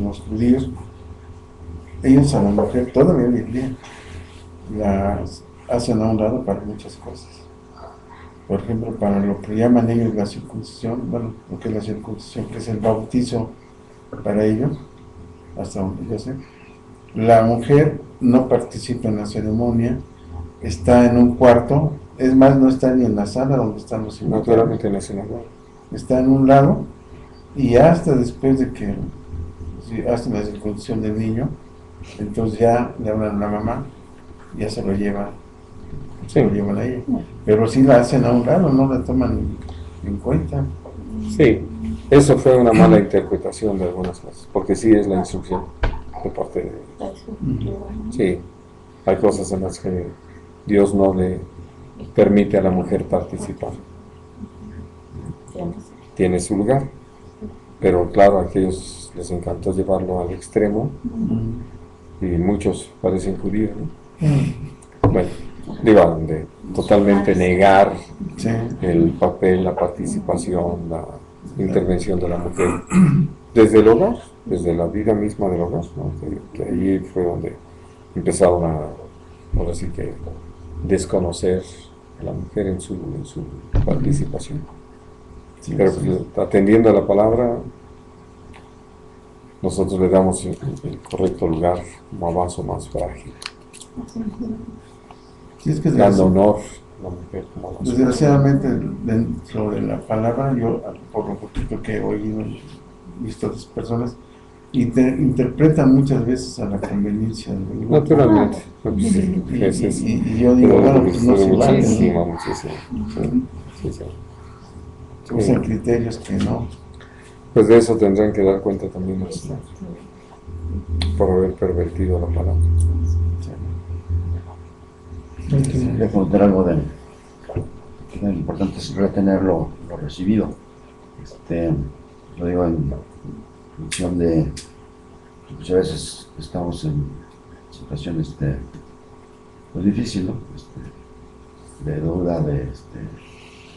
los judíos, ellos a la mujer todavía hoy en día las hacen a un lado para muchas cosas. Por ejemplo, para lo que llaman ellos la circuncisión, bueno, lo que es la circuncisión, que es el bautizo para ellos, hasta donde yo sé, la mujer no participa en la ceremonia, está en un cuarto, es más, no está ni en la sala donde están los invitados, naturalmente no es una está en un lado, y hasta después de que hacen la circuncisión del niño, entonces ya le hablan a la mamá, ya se lo lleva Sí. lo llevan a ella. Pero sí la hacen a un lado, no la toman en cuenta. Sí, eso fue una mala interpretación de algunas cosas, porque sí es la instrucción de parte de Dios. Sí, hay cosas en las que Dios no le permite a la mujer participar. Tiene su lugar, pero claro, a aquellos les encantó llevarlo al extremo y muchos parecen judíos, ¿no? Bueno, digo, de totalmente negar Sí. el papel, la participación, la intervención de la mujer desde el hogar, desde la vida misma del hogar, ¿no? Que ahí fue donde empezaron a, ahora sí que, desconocer a la mujer en su participación. Sí, Pero sí. pues, atendiendo a la palabra, nosotros le damos el correcto lugar como vaso más frágil, Sí, es que dando honor a la mujer como vaso. desgraciadamente dentro de la palabra, yo por lo poquito que he oído y visto a otras personas, interpretan muchas veces a la conveniencia del grupo. Naturalmente, sí, Y, ese es- y yo digo, bueno, pues no se vale, ¿no? muchísimo, muchísimo. Sí, sí. Usan criterios que no. Pues de eso tendrán que dar cuenta también los, por haber pervertido la palabra. Quería comentar algo de que lo importante es retener lo recibido. Lo digo en función de que muchas veces estamos en situaciones pues difíciles, ¿no? De duda, de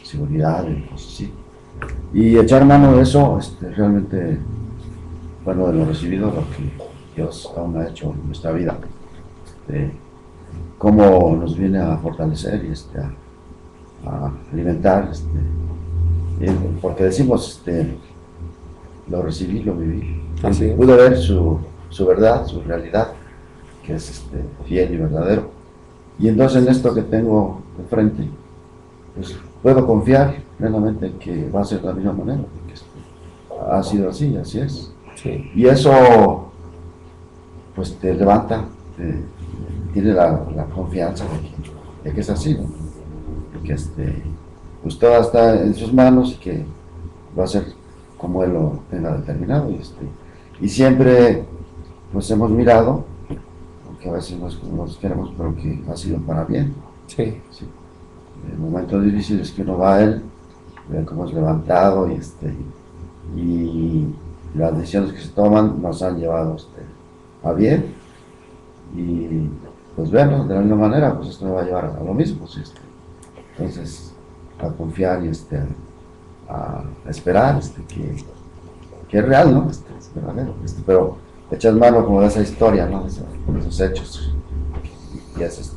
seguridad, de cosas así. Y echar mano de eso, realmente, bueno, de lo recibido, lo que Dios aún ha hecho en nuestra vida. Cómo nos viene a fortalecer y a alimentar, porque decimos, lo recibí, lo viví. Así es. Pude ver su verdad, su realidad, que es fiel y verdadero. Y entonces en esto que tengo de frente, pues puedo confiar plenamente en que va a ser de la misma manera, que ha sido así, así es. Sí. Y eso, pues te levanta, tiene la confianza de que es así, ¿no? De que pues todo está en sus manos y que va a ser como Él lo tenga determinado. Y siempre, pues hemos mirado, aunque a veces nos queremos, pero que ha sido para bien. Sí. Sí. En momentos difíciles que uno va a Él, ve cómo es levantado y las decisiones que se toman nos han llevado a bien. Y pues bueno, de la misma manera, pues esto me va a llevar a lo mismo. ¿Sí? Entonces, a confiar y a esperar que es real, ¿no? Es verdadero. Pero echas mano como de esa historia, ¿no? De esos hechos. Y es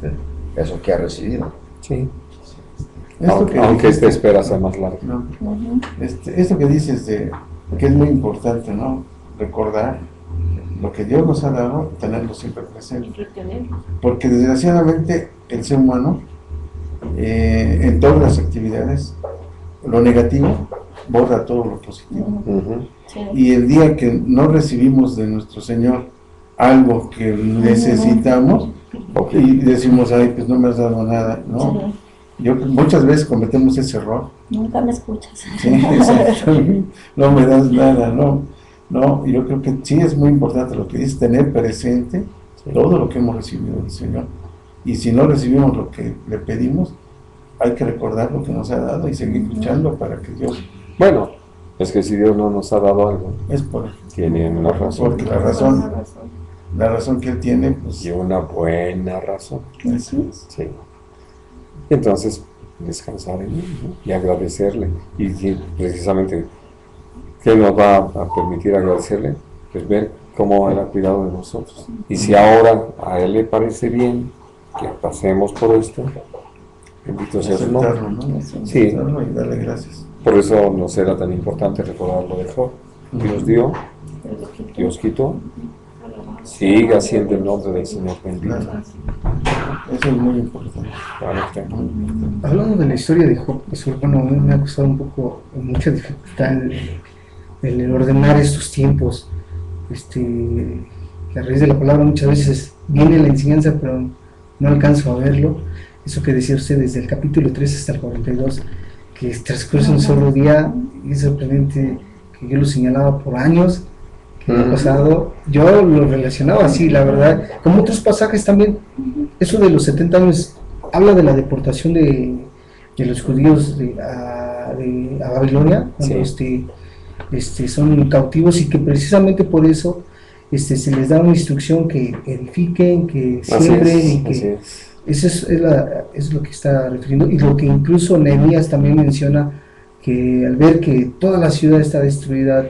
eso que ha recibido. Sí. Esto que Aunque dijiste- esta espera sea más larga. No. Esto que dices que es muy importante, ¿no? Recordar lo que Dios nos ha dado, tenerlo siempre presente. Porque desgraciadamente el ser humano, en todas las actividades, lo negativo borra todo lo positivo. Ujú. Y el día que no recibimos de nuestro Señor algo que necesitamos, Ok. y decimos, ay, pues no me has dado nada, ¿no? Sí. Muchas veces cometemos ese error. Nunca me escuchas. Sí, exacto. No me das nada, no, yo creo que sí es muy importante lo que dice, tener presente todo lo que hemos recibido del Señor. Y si no recibimos lo que le pedimos, hay que recordar lo que nos ha dado y seguir luchando para que Dios, Bueno, es que si Dios no nos ha dado algo, es por tiene una razón. porque la razón que Él tiene, pues Y una buena razón. así es. Sí. Entonces, descansar en Él, ¿no? Y agradecerle. Y precisamente, ¿qué nos va a permitir agradecerle? Pues ver cómo Él ha cuidado de nosotros. Y si ahora a Él le parece bien que pasemos por esto, bendito sea su nombre. Aceptarlo, ¿no? Sí. Aceptarlo y darle gracias. Por eso nos era tan importante recordar lo de Job. Dios dio, Dios quitó. Siga siendo el nombre del Señor bendito. Claro. Eso es muy importante. Hablando de la historia de Job, pues bueno, a mí me ha costado un poco, mucha dificultad el ordenar estos tiempos. A raíz de la palabra muchas veces viene la enseñanza, pero no alcanzo a verlo. eso que decía usted desde el capítulo 3 hasta el 42, que transcurre un solo día, es sorprendente que yo lo señalaba por años, que ha pasado, yo lo relacionaba así, la verdad, como otros pasajes también, eso de los 70 años, habla de la deportación de los judíos a Babilonia, cuando son cautivos, y que precisamente por eso se les da una instrucción que edifiquen, que siembren, y que eso es lo que está refiriendo, y lo que incluso Nehemías también menciona, que al ver que toda la ciudad está destruida,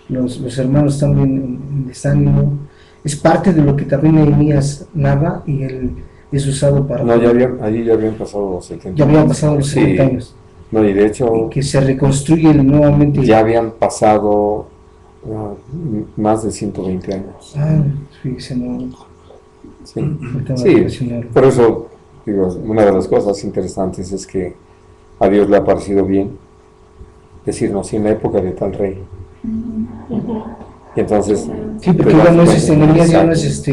los hermanos están en desánimo, es parte de lo que también Nehemías narra, y él es usado para... No, allí ya habían pasado los 70 ya habían pasado los 70 años. No, y de hecho... Que se reconstruye nuevamente. Ya habían pasado más de 120 años. Fíjese, no... Sí, por eso, digo, una de las cosas interesantes es que a Dios le ha parecido bien decirnos en la época de tal rey. Y entonces... Sí, porque ya no es Nehemías, ya no es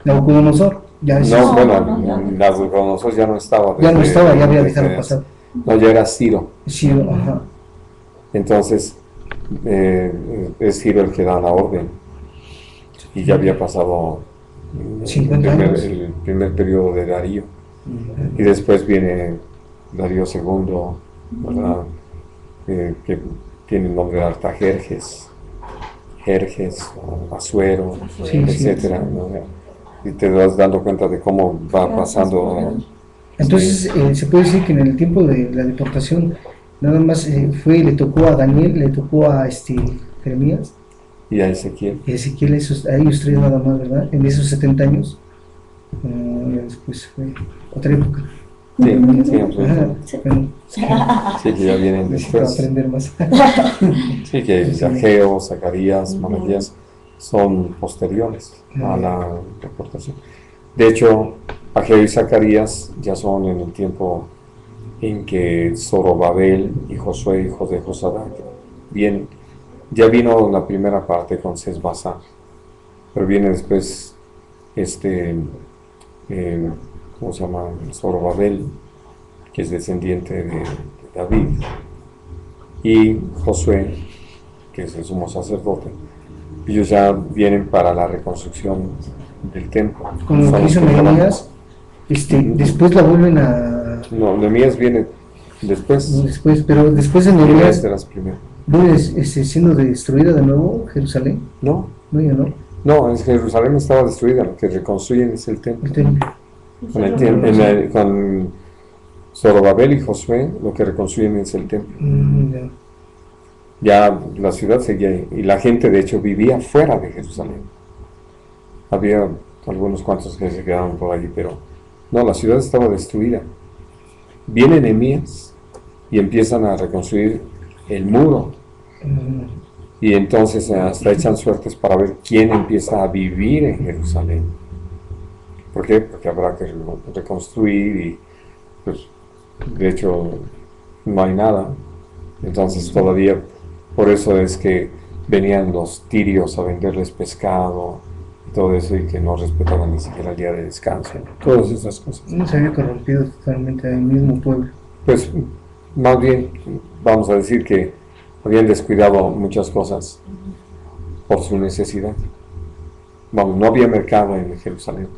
Nabucodonosor. No, bueno, Nabucodonosor ya no estaba. Ya no estaba, ya había dejado pasar. No, ya era Ciro. Ciro, ajá. Entonces, es Ciro el que da la orden. Y ya había pasado el primer periodo de Darío. Y después viene Darío II, ¿verdad? Que tiene el nombre de Artajerjes, Asuero, etcétera, ¿no? Y te vas dando cuenta de cómo va pasando. Entonces, se puede decir que en el tiempo de la deportación, nada más le tocó a Daniel, le tocó a Jeremías. Y a Ezequiel. Y Ezequiel, a ellos tres nada más, ¿verdad? En esos 70 años. Después fue otra época. Sí, que ya vienen después. Aprender más. Sí, que Ageo, Zacarías, Malaquías son posteriores a la deportación. De hecho, Ageo y Zacarías ya son en el tiempo en que Zorobabel y Josué, hijos de Josadac, ya vino la primera parte con Sesbazar, pero viene después ¿cómo se llama? Zorobabel, que es descendiente de David, y Josué, que es el sumo sacerdote. Ellos ya vienen para la reconstrucción del templo. Como lo que hizo Nehemías, después la vuelven a... No, Nehemías viene después. Pero después de Nehemías de las primeras. ¿viene siendo destruida de nuevo Jerusalén? No. No, ya no. No, Jerusalén estaba destruida, lo que reconstruyen es el templo. Con Zorobabel y Josué, lo que reconstruyen es el templo. Ya la ciudad seguía ahí, y la gente de hecho vivía fuera de Jerusalén. Había algunos cuantos que se quedaban por allí, pero no, la ciudad estaba destruida. Vienen Nehemías y empiezan a reconstruir el muro. Y entonces hasta echan suertes para ver quién empieza a vivir en Jerusalén. ¿Por qué? Porque habrá que reconstruir y pues de hecho no hay nada. Entonces todavía, por eso es que venían los tirios a venderles pescado y todo eso, y que no respetaban ni siquiera el día de descanso, todas esas cosas. No se había corrompido totalmente al mismo pueblo. Pues más bien vamos a decir que habían descuidado muchas cosas por su necesidad. Vamos, no había mercado en Jerusalén.